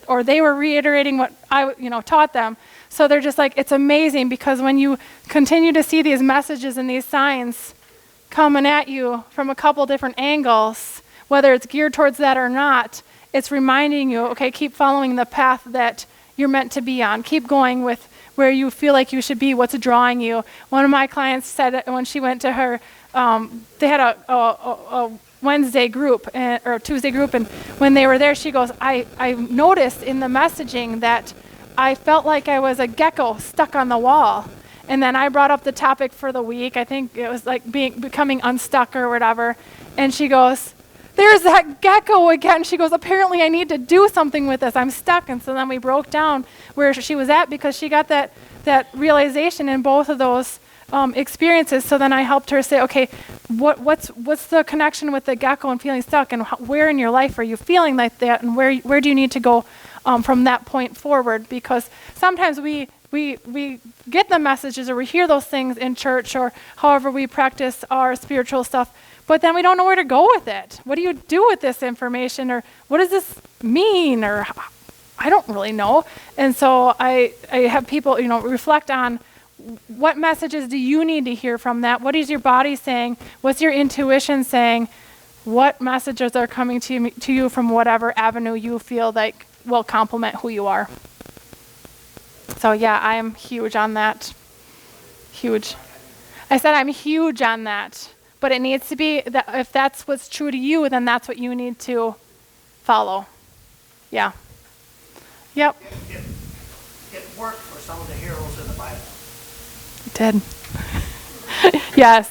or they were reiterating what I taught them. So they're just like, it's amazing, because when you continue to see these messages and these signs coming at you from a couple different angles, whether it's geared towards that or not, it's reminding you, okay, keep following the path that you're meant to be on. Keep going with where you feel like you should be, what's drawing you. One of my clients said that when she went to her, they had a Wednesday group or Tuesday group, and when they were there, she goes, I noticed in the messaging that I felt like I was a gecko stuck on the wall. And then I brought up the topic for the week. I think it was like becoming unstuck or whatever. And she goes, there's that gecko again. She goes, apparently I need to do something with this. I'm stuck. And so then we broke down where she was at, because she got that realization in both of those experiences. So then I helped her say, okay, what's the connection with the gecko and feeling stuck, and where in your life are you feeling like that, and where do you need to go from that point forward? Because sometimes we get the messages, or we hear those things in church, or however we practice our spiritual stuff, but then we don't know where to go with it. What do you do with this information, or what does this mean, or I don't really know. And so I have people, reflect on what messages do you need to hear from that? What is your body saying? What's your intuition saying? What messages are coming to you from whatever avenue you feel like will complement who you are. So yeah, I'm huge on that. Huge. I said I'm huge on that. But it needs to be, that if that's what's true to you, then that's what you need to follow. Yeah. Yep. It worked for some of the heroes in the Bible. It did.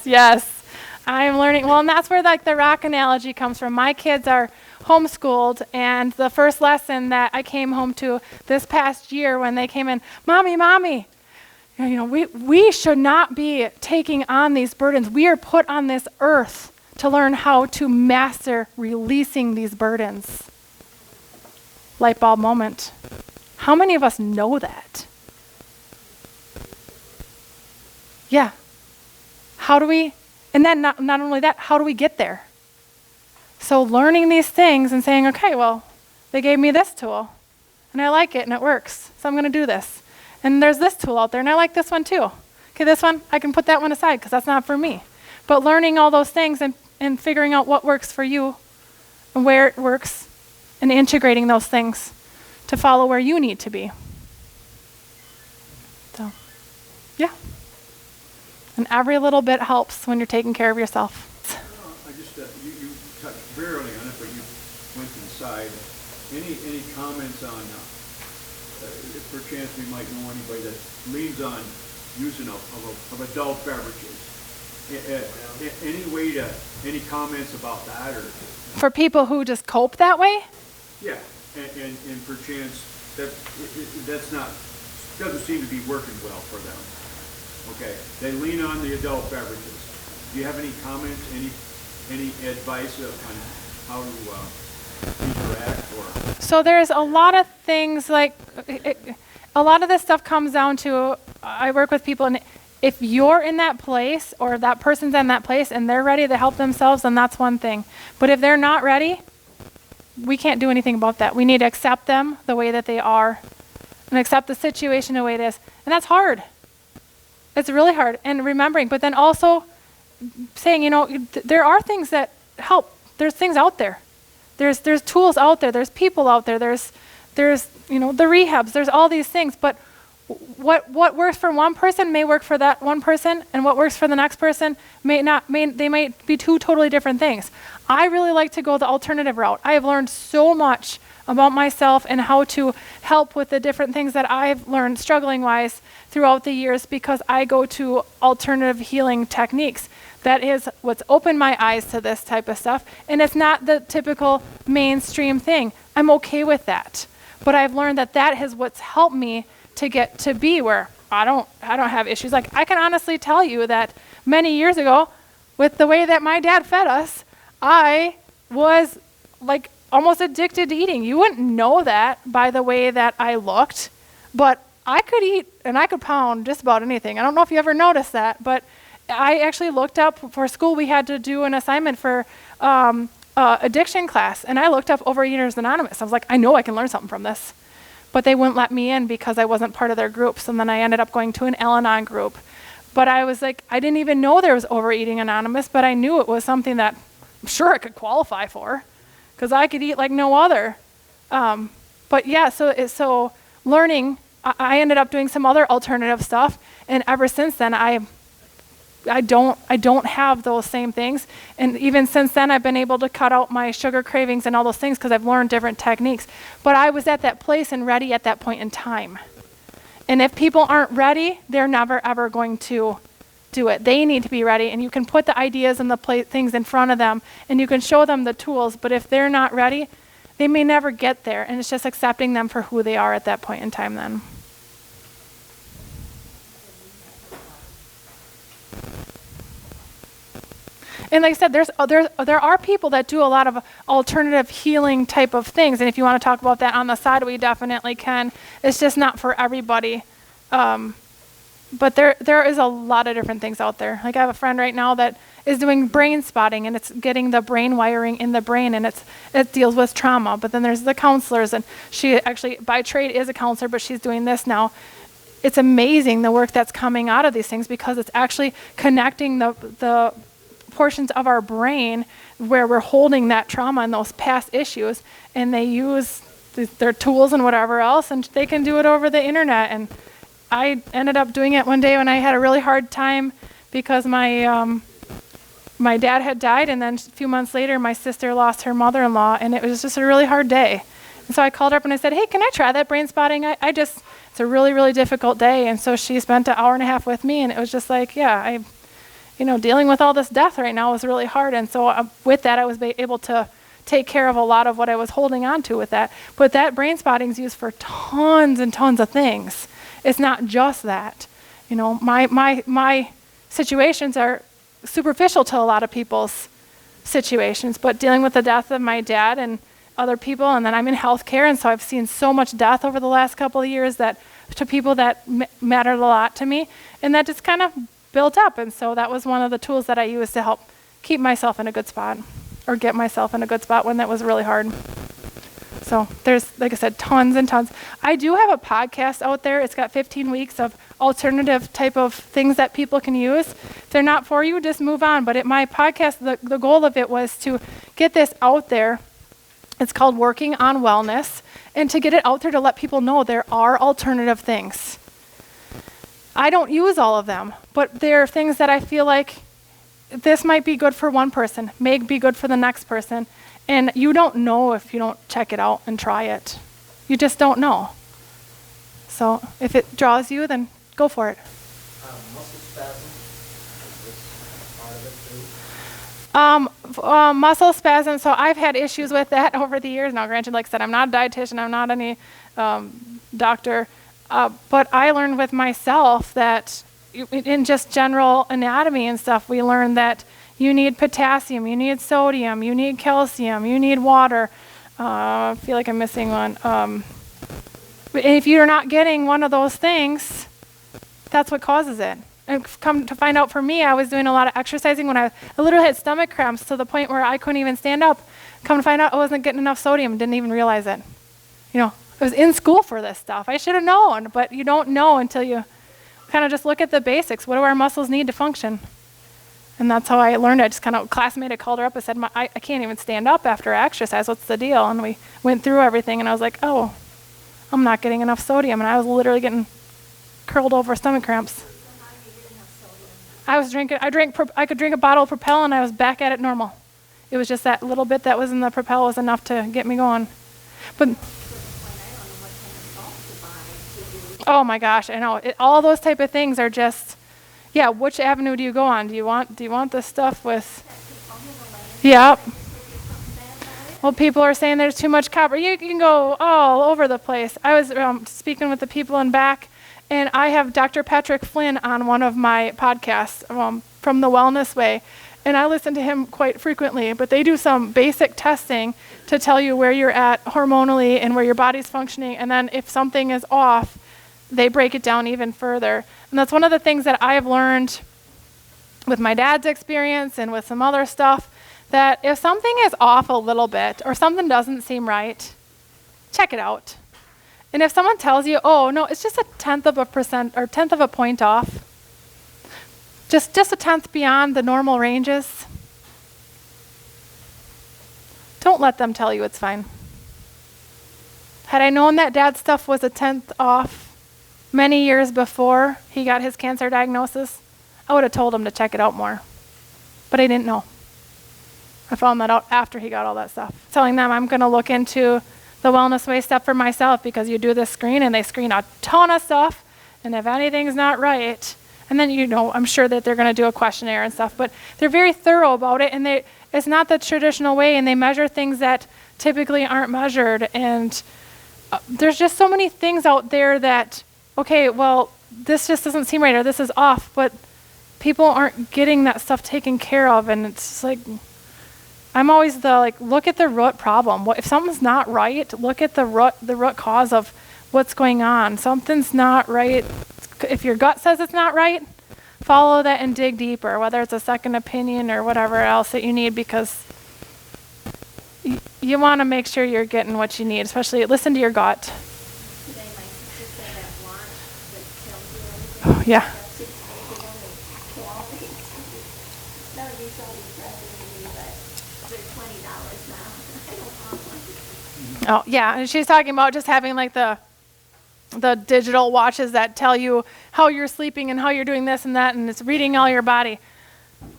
Yes. I'm learning. Well, and that's where like the rock analogy comes from. My kids are homeschooled, and the first lesson that I came home to this past year when they came in, Mommy, we should not be taking on these burdens. We are put on this earth to learn how to master releasing these burdens. Light bulb moment. How many of us know that? Yeah. How do we, and then not only that, how do we get there? So learning these things and saying, okay, well, they gave me this tool, and I like it, and it works, so I'm going to do this. And there's this tool out there, and I like this one too. Okay, this one, I can put that one aside because that's not for me. But learning all those things and figuring out what works for you and where it works and integrating those things to follow where you need to be. So, yeah. And every little bit helps when you're taking care of yourself. I just, you touched very early on it, but you went to the side. Any comments on, if perchance we might know anybody that leans on using of adult beverages? Any comments about that, or? For people who just cope that way? Yeah, and perchance that's not, doesn't seem to be working well for them. Okay, they lean on the adult beverages. Do you have any comments, any advice on how to interact or? So there's a lot of things like, a lot of this stuff comes down to, I work with people, and if you're in that place or that person's in that place and they're ready to help themselves, then that's one thing. But if they're not ready, we can't do anything about that. We need to accept them the way that they are and accept the situation the way it is. And that's hard. It's really hard. And remembering, but then also saying, there are things that help. There's things out there. There's tools out there. There's people out there. There's the rehabs. There's all these things. But what works for one person may work for that one person, and what works for the next person may not. They might be two totally different things. I really like to go the alternative route. I have learned so much about myself and how to help with the different things that I've learned struggling-wise throughout the years because I go to alternative healing techniques. That is what's opened my eyes to this type of stuff, and it's not the typical mainstream thing. I'm okay with that. But I've learned that is what's helped me to get to be where I don't have issues. Like, I can honestly tell you that many years ago, with the way that my dad fed us, I was like almost addicted to eating. You wouldn't know that by the way that I looked, but I could eat and I could pound just about anything. I don't know if you ever noticed that, but I actually looked up for school. We had to do an assignment for addiction class, and I looked up Overeaters Anonymous. I was like, I know I can learn something from this. But they wouldn't let me in because I wasn't part of their groups, and then I ended up going to an Al-Anon group. But I was like, I didn't even know there was Overeating Anonymous, but I knew it was something that I'm sure I could qualify for because I could eat like no other. But yeah, so learning, I ended up doing some other alternative stuff, and ever since then, I don't have those same things. And even since then, I've been able to cut out my sugar cravings and all those things because I've learned different techniques. But I was at that place and ready at that point in time. And if people aren't ready, they're never, ever going to do it. They need to be ready. And you can put the ideas and the things in front of them, and you can show them the tools. But if they're not ready, they may never get there. And it's just accepting them for who they are at that point in time then. And like I said, there are people that do a lot of alternative healing type of things. And if you want to talk about that on the side, we definitely can. It's just not for everybody. But there is a lot of different things out there. Like I have a friend right now that is doing brain spotting, and it's getting the brain wiring in the brain, and it deals with trauma. But then there's the counselors, and she actually by trade is a counselor, but she's doing this now. It's amazing the work that's coming out of these things because it's actually connecting the portions of our brain where we're holding that trauma and those past issues, and they use their tools and whatever else, and they can do it over the internet. And I ended up doing it one day when I had a really hard time because my dad had died, and then a few months later, my sister lost her mother-in-law, and it was just a really hard day. And so I called her up and I said, hey, can I try that brain spotting? It's a really, really difficult day. And so she spent an hour and a half with me, and it was just like, yeah, dealing with all this death right now was really hard. And so with that, I was able to take care of a lot of what I was holding on to with that. But that brain spotting is used for tons and tons of things. It's not just that. My situations are superficial to a lot of people's situations, but dealing with the death of my dad and other people, and then I'm in healthcare, and so I've seen so much death over the last couple of years that to people that mattered a lot to me, and that just kind of built up. And so that was one of the tools that I used to help keep myself in a good spot, or get myself in a good spot when that was really hard. So there's, like I said, tons and tons. I do have a podcast out there. It's got 15 weeks of alternative type of things that people can use. If they're not for you, just move on. But my podcast, the goal of it was to get this out there. It's called Working on Wellness, and to get it out there to let people know there are alternative things. I don't use all of them, but there are things that I feel like this might be good for one person, may be good for the next person, and you don't know if you don't check it out and try it. You just don't know. So if it draws you, then go for it. Muscle spasm, is this part of it too? Muscle spasm, so I've had issues with that over the years. Now, granted, like I said, I'm not a dietitian, I'm not any doctor, but I learned with myself that in just general anatomy and stuff, we learned that you need potassium, you need sodium, you need calcium, you need water. I feel like I'm missing one. But if you're not getting one of those things, that's what causes it. And come to find out for me, I was doing a lot of exercising when I literally had stomach cramps to the point where I couldn't even stand up. Come to find out I wasn't getting enough sodium, didn't even realize it. I was in school for this stuff. I should have known, but you don't know until you kind of just look at the basics. What do our muscles need to function? And that's how I learned it. I just kind of, classmate, I called her up and said, I can't even stand up after I exercise. What's the deal? And we went through everything, and I was like, oh, I'm not getting enough sodium. And I was literally getting curled over stomach cramps. I could drink a bottle of Propel, and I was back at it normal. It was just that little bit that was in the Propel was enough to get me going. But oh my gosh, I know. All those type of things are just, yeah, which avenue do you go on? Do you want this stuff with, yep. Well, people are saying there's too much copper. You can go all over the place. I was speaking with the people in back, and I have Dr. Patrick Flynn on one of my podcasts from The Wellness Way, and I listen to him quite frequently, but they do some basic testing to tell you where you're at hormonally and where your body's functioning, and then if something is off, they break it down even further. And that's one of the things that I've learned with my dad's experience and with some other stuff, that if something is off a little bit or something doesn't seem right, check it out. And if someone tells you, oh, no, it's just 0.1% or 1/10 of a point off, just a 1/10 beyond the normal ranges, don't let them tell you it's fine. Had I known that dad's stuff was 1/10 off many years before he got his cancer diagnosis, I would have told him to check it out more. But I didn't know. I found that out after he got all that stuff. Telling them I'm going to look into the Wellness Way stuff for myself, because you do this screen and they screen a ton of stuff, and if anything's not right, and then I'm sure that they're going to do a questionnaire and stuff, but they're very thorough about it, and it's not the traditional way, and they measure things that typically aren't measured, and there's just so many things out there that, okay, well, this just doesn't seem right, or this is off, but people aren't getting that stuff taken care of, and it's like, I'm always look at the root problem. If something's not right, look at the root cause of what's going on. Something's not right. If your gut says it's not right, follow that and dig deeper, whether it's a second opinion or whatever else that you need, because you want to make sure you're getting what you need, especially listen to your gut. Today my sister said that watch that tells you everything. Oh, yeah. That would be so depressing to me, but they're $20 now. I don't want one. Oh, yeah, and she's talking about just having like the digital watches that tell you how you're sleeping and how you're doing this and that, and it's reading all your body.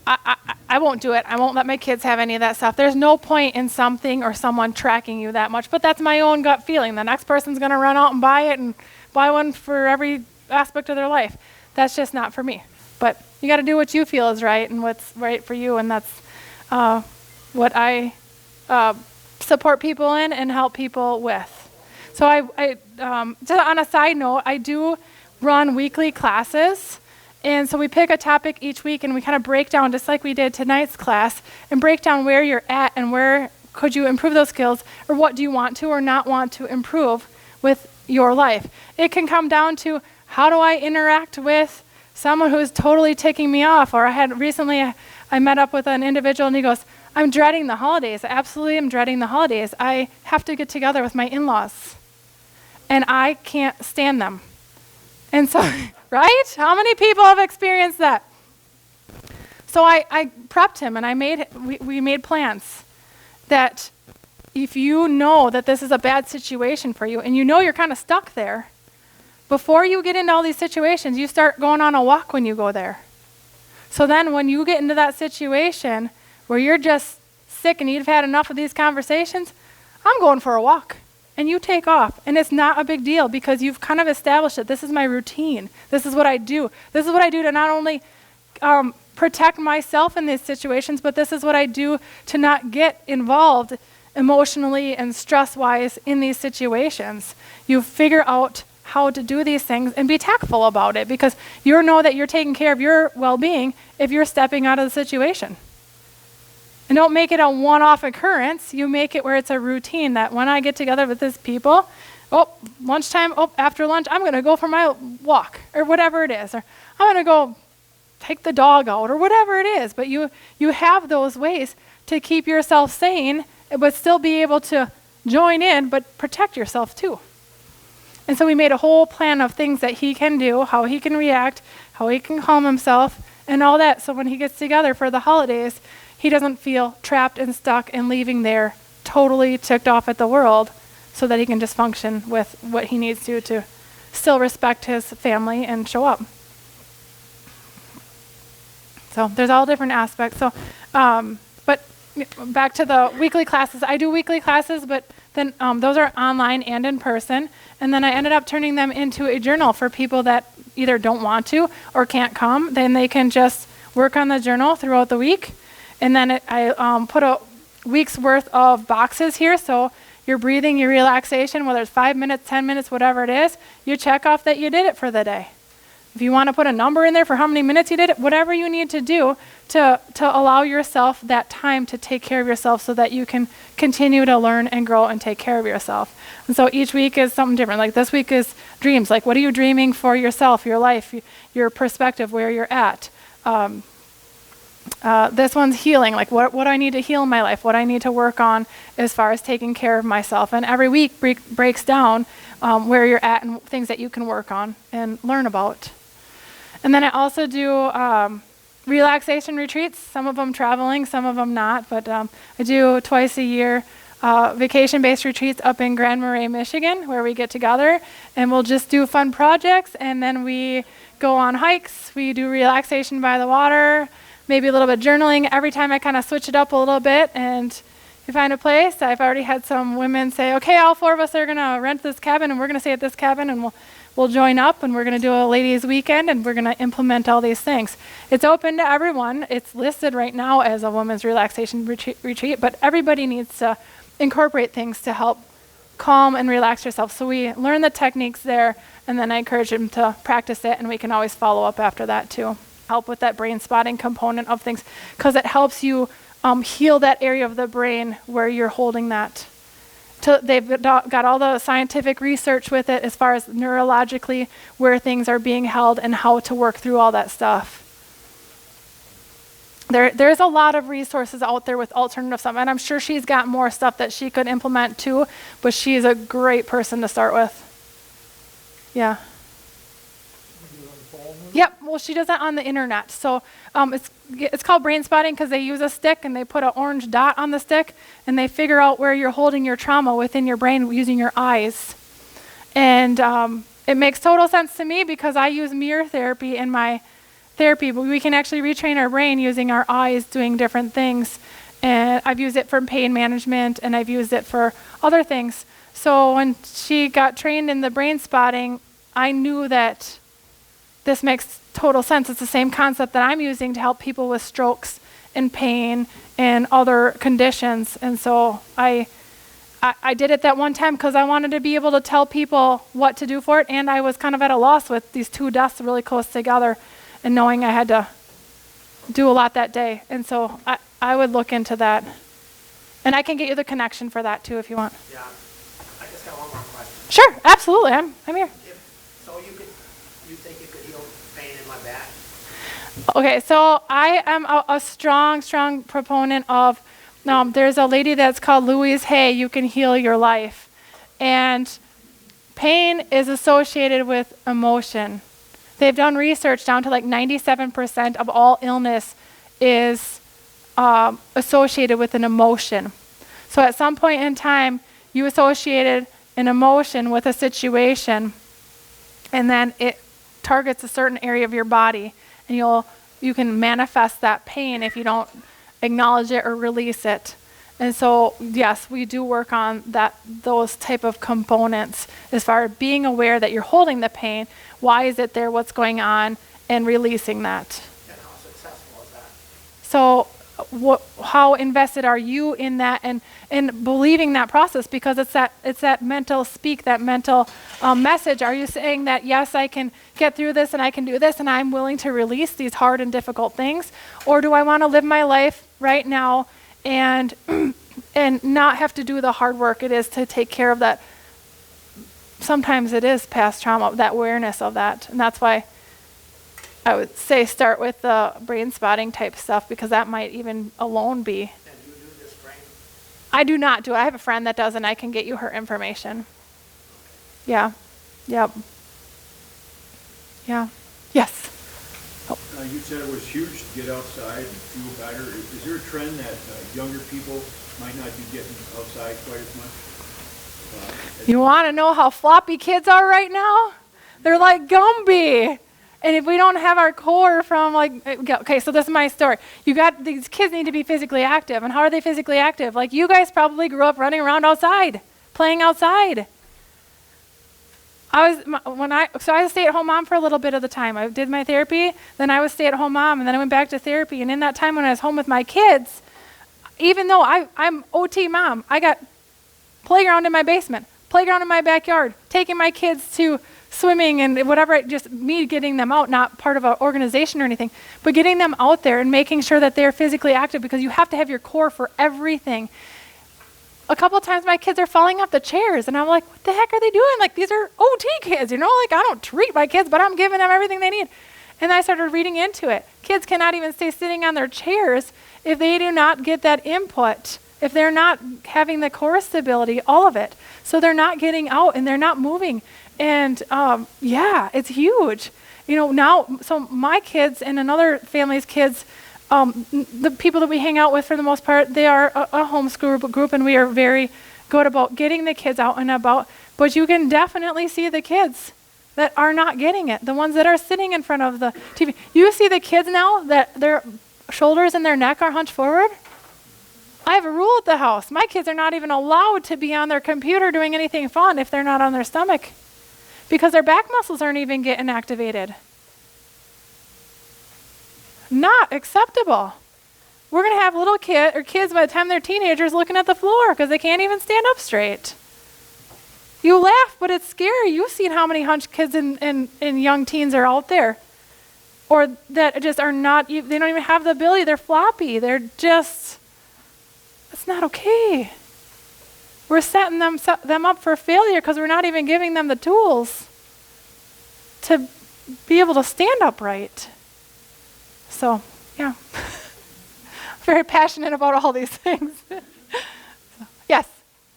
I won't do it. I won't let my kids have any of that stuff. There's no point in something or someone tracking you that much, but that's my own gut feeling. The next person's going to run out and buy it and buy one for every aspect of their life. That's just not for me. But you got to do what you feel is right and what's right for you, and that's what I support people in and help people with. So I just on a side note, I do run weekly classes. And so we pick a topic each week and we kind of break down, just like we did tonight's class, and break down where you're at and where could you improve those skills, or what do you want to or not want to improve with your life. It can come down to, how do I interact with someone who's totally ticking me off? Or I had recently, I met up with an individual and he goes, I'm dreading the holidays. I absolutely am dreading the holidays. I have to get together with my in-laws and I can't stand them. And so, right? How many people have experienced that? So I prepped him and we made plans that if you know that this is a bad situation for you and you know you're kind of stuck there, before you get into all these situations, you start going on a walk when you go there. So then when you get into that situation where you're just sick and you've had enough of these conversations, I'm going for a walk. And you take off. And it's not a big deal because you've kind of established it. This is my routine. This is what I do. This is what I do to not only protect myself in these situations, but this is what I do to not get involved emotionally and stress-wise in these situations. You figure out how to do these things and be tactful about it, because you know that you're taking care of your well-being if you're stepping out of the situation. And don't make it a one-off occurrence. You make it where it's a routine that when I get together with these people, lunchtime, after lunch, I'm going to go for my walk or whatever it is. Or I'm going to go take the dog out or whatever it is. But you have those ways to keep yourself sane but still be able to join in but protect yourself too. And so we made a whole plan of things that he can do, how he can react, how he can calm himself, and all that. So when he gets together for the holidays, he doesn't feel trapped and stuck and leaving there totally ticked off at the world, so that he can just function with what he needs to still respect his family and show up. So there's all different aspects. So, but back to the weekly classes. I do weekly classes, but then those are online and in person. And then I ended up turning them into a journal for people that either don't want to or can't come. Then they can just work on the journal throughout the week. And then I put a week's worth of boxes here. So your breathing, your relaxation, whether it's 5 minutes, 10 minutes, whatever it is, you check off that you did it for the day. If you want to put a number in there for how many minutes you did it, whatever you need to do to allow yourself that time to take care of yourself so that you can continue to learn and grow and take care of yourself. And so each week is something different. Like this week is dreams. Like what are you dreaming for yourself, your life, your perspective, where you're at. This one's healing, like what I need to heal in my life, what I need to work on as far as taking care of myself. And every week breaks down where you're at and things that you can work on and learn about. And then I also do relaxation retreats, some of them traveling, some of them not, but I do twice a year vacation-based retreats up in Grand Marais, Michigan, where we get together and we'll just do fun projects, and then we go on hikes, we do relaxation by the water, maybe a little bit of journaling. Every time I kind of switch it up a little bit and we find a place. I've already had some women say, okay, all four of us are going to rent this cabin and we're going to stay at this cabin and we'll join up and we're going to do a ladies' weekend and we're going to implement all these things. It's open to everyone. It's listed right now as a women's relaxation retreat, but everybody needs to incorporate things to help calm and relax yourself. So we learn the techniques there, and then I encourage them to practice it, and we can always follow up after that too. Help with that brain spotting component of things, because it helps you heal that area of the brain where you're holding that. They've got all the scientific research with it as far as neurologically where things are being held and how to work through all that stuff. There's a lot of resources out there with alternative stuff, and I'm sure she's got more stuff that she could implement too, but she's a great person to start with. Yeah. You do it on the fall moon? Yep. Well, she does that on the internet. So it's called brain spotting because they use a stick and they put an orange dot on the stick and they figure out where you're holding your trauma within your brain using your eyes. And it makes total sense to me because I use mirror therapy in my therapy, but we can actually retrain our brain using our eyes doing different things. And I've used it for pain management and I've used it for other things. So when she got trained in the brain spotting, I knew that this makes total sense. It's the same concept that I'm using to help people with strokes and pain and other conditions. And so I did it that one time because I wanted to be able to tell people what to do for it. And I was kind of at a loss with these two deaths really close together and knowing I had to do a lot that day. And so I would look into that. And I can get you the connection for that too if you want. Yeah, I just got one more question. Sure, absolutely. I'm here. So you think you could heal pain in my back? Okay, so I am a strong proponent of, there's a lady that's called Louise Hay, You Can Heal Your Life. And pain is associated with emotion. They've done research down to like 97% of all illness is associated with an emotion. So at some point in time, you associated an emotion with a situation, and then it targets a certain area of your body, and you can manifest that pain if you don't acknowledge it or release it. And so, yes, we do work on those type of components as far as being aware that you're holding the pain. Why is it there? What's going on? And releasing that. And how successful is that? So how invested are you in that and believing that process? Because it's that mental speak, that mental message. Are you saying that, yes, I can get through this and I can do this and I'm willing to release these hard and difficult things? Or do I want to live my life right now and not have to do the hard work it is to take care of that? Sometimes it is past trauma, that awareness of that. And that's why I would say start with the brain spotting type stuff, because that might even alone be. And you do this training? I do not do it. I have a friend that does, and I can get you her information. Yeah. Yep. Yeah. Yes. You said it was huge to get outside and feel better. Is there a trend that younger people might not be getting outside quite as much? You want to know how floppy kids are right now? They're like Gumby. And if we don't have our core from okay, so this is my story. These kids need to be physically active. And how are they physically active? Like you guys probably grew up running around outside, playing outside. I was a stay-at-home mom for a little bit of the time. I did my therapy, then I was stay-at-home mom, and then I went back to therapy. And in that time when I was home with my kids, even though I'm OT mom, I got playground in my basement, playground in my backyard, taking my kids to swimming and whatever, just me getting them out, not part of an organization or anything, but getting them out there and making sure that they're physically active, because you have to have your core for everything. A couple of times my kids are falling off the chairs and I'm like, what the heck are they doing? Like, these are OT kids, like I don't treat my kids, but I'm giving them everything they need. And I started reading into it. Kids cannot even stay sitting on their chairs if they do not get that input, if they're not having the core stability, all of it. So they're not getting out and they're not moving. And it's huge. Now, so my kids and another family's kids, the people that we hang out with for the most part, they are a homeschool group, and we are very good about getting the kids out and about. But you can definitely see the kids that are not getting it, the ones that are sitting in front of the TV. You see the kids now that their shoulders and their neck are hunched forward? I have a rule at the house. My kids are not even allowed to be on their computer doing anything fun if they're not on their stomach, because their back muscles aren't even getting activated. Not acceptable. We're going to have little kids by the time they're teenagers looking at the floor because they can't even stand up straight. You laugh, but it's scary. You've seen how many hunched kids and young teens are out there. Or that just are not, they don't even have the ability. They're floppy. They're just, it's not okay. We're setting them up for failure because we're not even giving them the tools to be able to stand upright. So, yeah. Very passionate about all these things. Yes?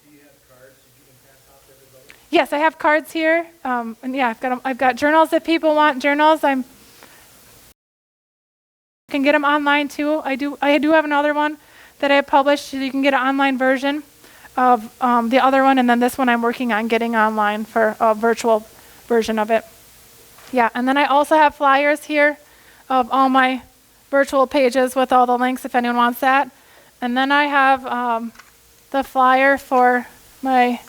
Do you have cards that you can pass out to everybody? Yes, I have cards here. And yeah, I've got journals if people want journals. You can get them online too. I do have another one that I published, so you can get an online version of the other one, and then this one I'm working on getting online for a virtual version of it. Yeah, and then I also have flyers here of all my virtual pages with all the links if anyone wants that. And then I have the flyer for my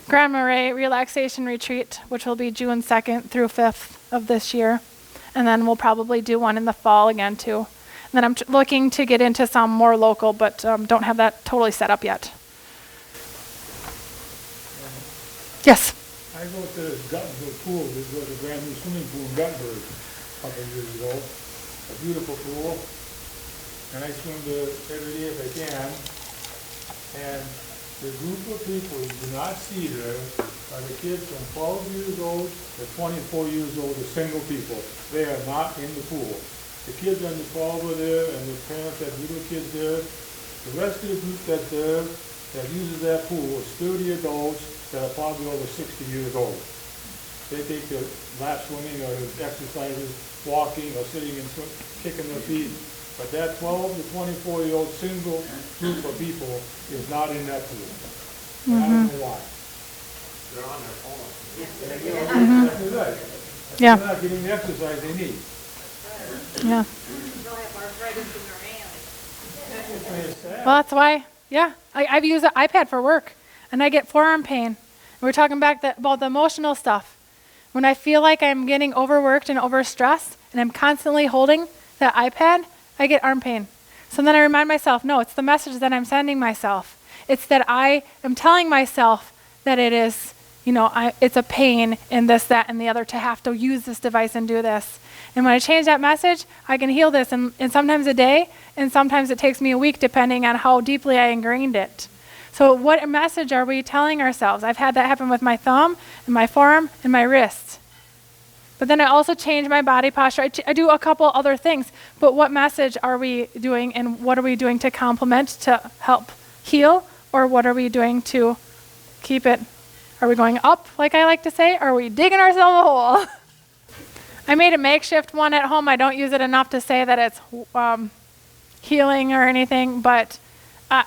Grand Marais Relaxation Retreat, which will be June 2nd through 5th of this year. And then we'll probably do one in the fall again too. And then I'm looking to get into some more local, but don't have that totally set up yet. Yes? I go to this Guttenberg pool. This was a brand new swimming pool in Guttenberg a couple of years ago. A beautiful pool. And I swim there every day if I can. And the group of people you do not see there are the kids from 12 years old to 24 years old, the single people. They are not in the pool. The kids under 12 are there, and the parents have little kids there. The rest of the group that's there that uses that pool is 30 adults that are probably over 60 years old. They take their lap swimming or exercises, walking or sitting and kicking their feet. But that 12 to 24-year-old single group of people is not in that pool. And I don't know why. They're on their phone. Exactly right. Yeah. They're not getting the exercise they need. Yeah. They'll have arthritis in their hands. It's sad. Well, that's why, yeah. I've used an iPad for work, and I get forearm pain. And we're talking back about the emotional stuff. When I feel like I'm getting overworked and overstressed, and I'm constantly holding that iPad, I get arm pain. So then I remind myself, no, it's the message that I'm sending myself. It's that I am telling myself that it is, it's a pain in this, that, and the other to have to use this device and do this. And when I change that message, I can heal this in sometimes a day, and sometimes it takes me a week depending on how deeply I ingrained it. So what message are we telling ourselves? I've had that happen with my thumb and my forearm and my wrist. But then I also change my body posture. I do a couple other things. But what message are we doing, and what are we doing to complement, to help heal? Or what are we doing to keep it? Are we going up, like I like to say? Or are we digging ourselves a hole? I made a makeshift one at home. I don't use it enough to say that it's healing or anything. But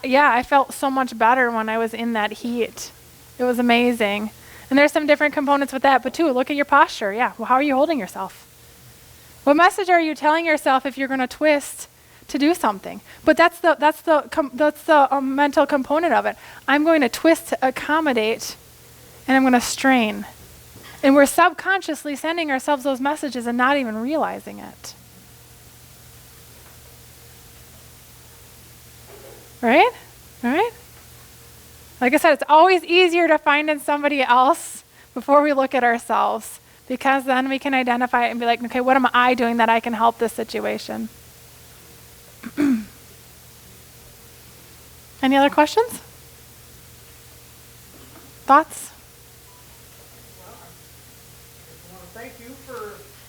yeah, I felt so much better when I was in that heat. It was amazing. And there's some different components with that, but too, look at your posture. Yeah, well, how are you holding yourself? What message are you telling yourself if you're going to twist to do something? But that's the mental component of it. I'm going to twist to accommodate, and I'm going to strain. And we're subconsciously sending ourselves those messages and not even realizing it. Right? All right? Like I said, it's always easier to find in somebody else before we look at ourselves, because then we can identify it and be like, okay, what am I doing that I can help this situation? Any other questions? Thoughts?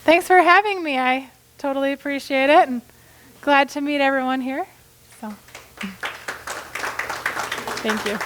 Thanks for having me. I totally appreciate it, and glad to meet everyone here. So, thank you.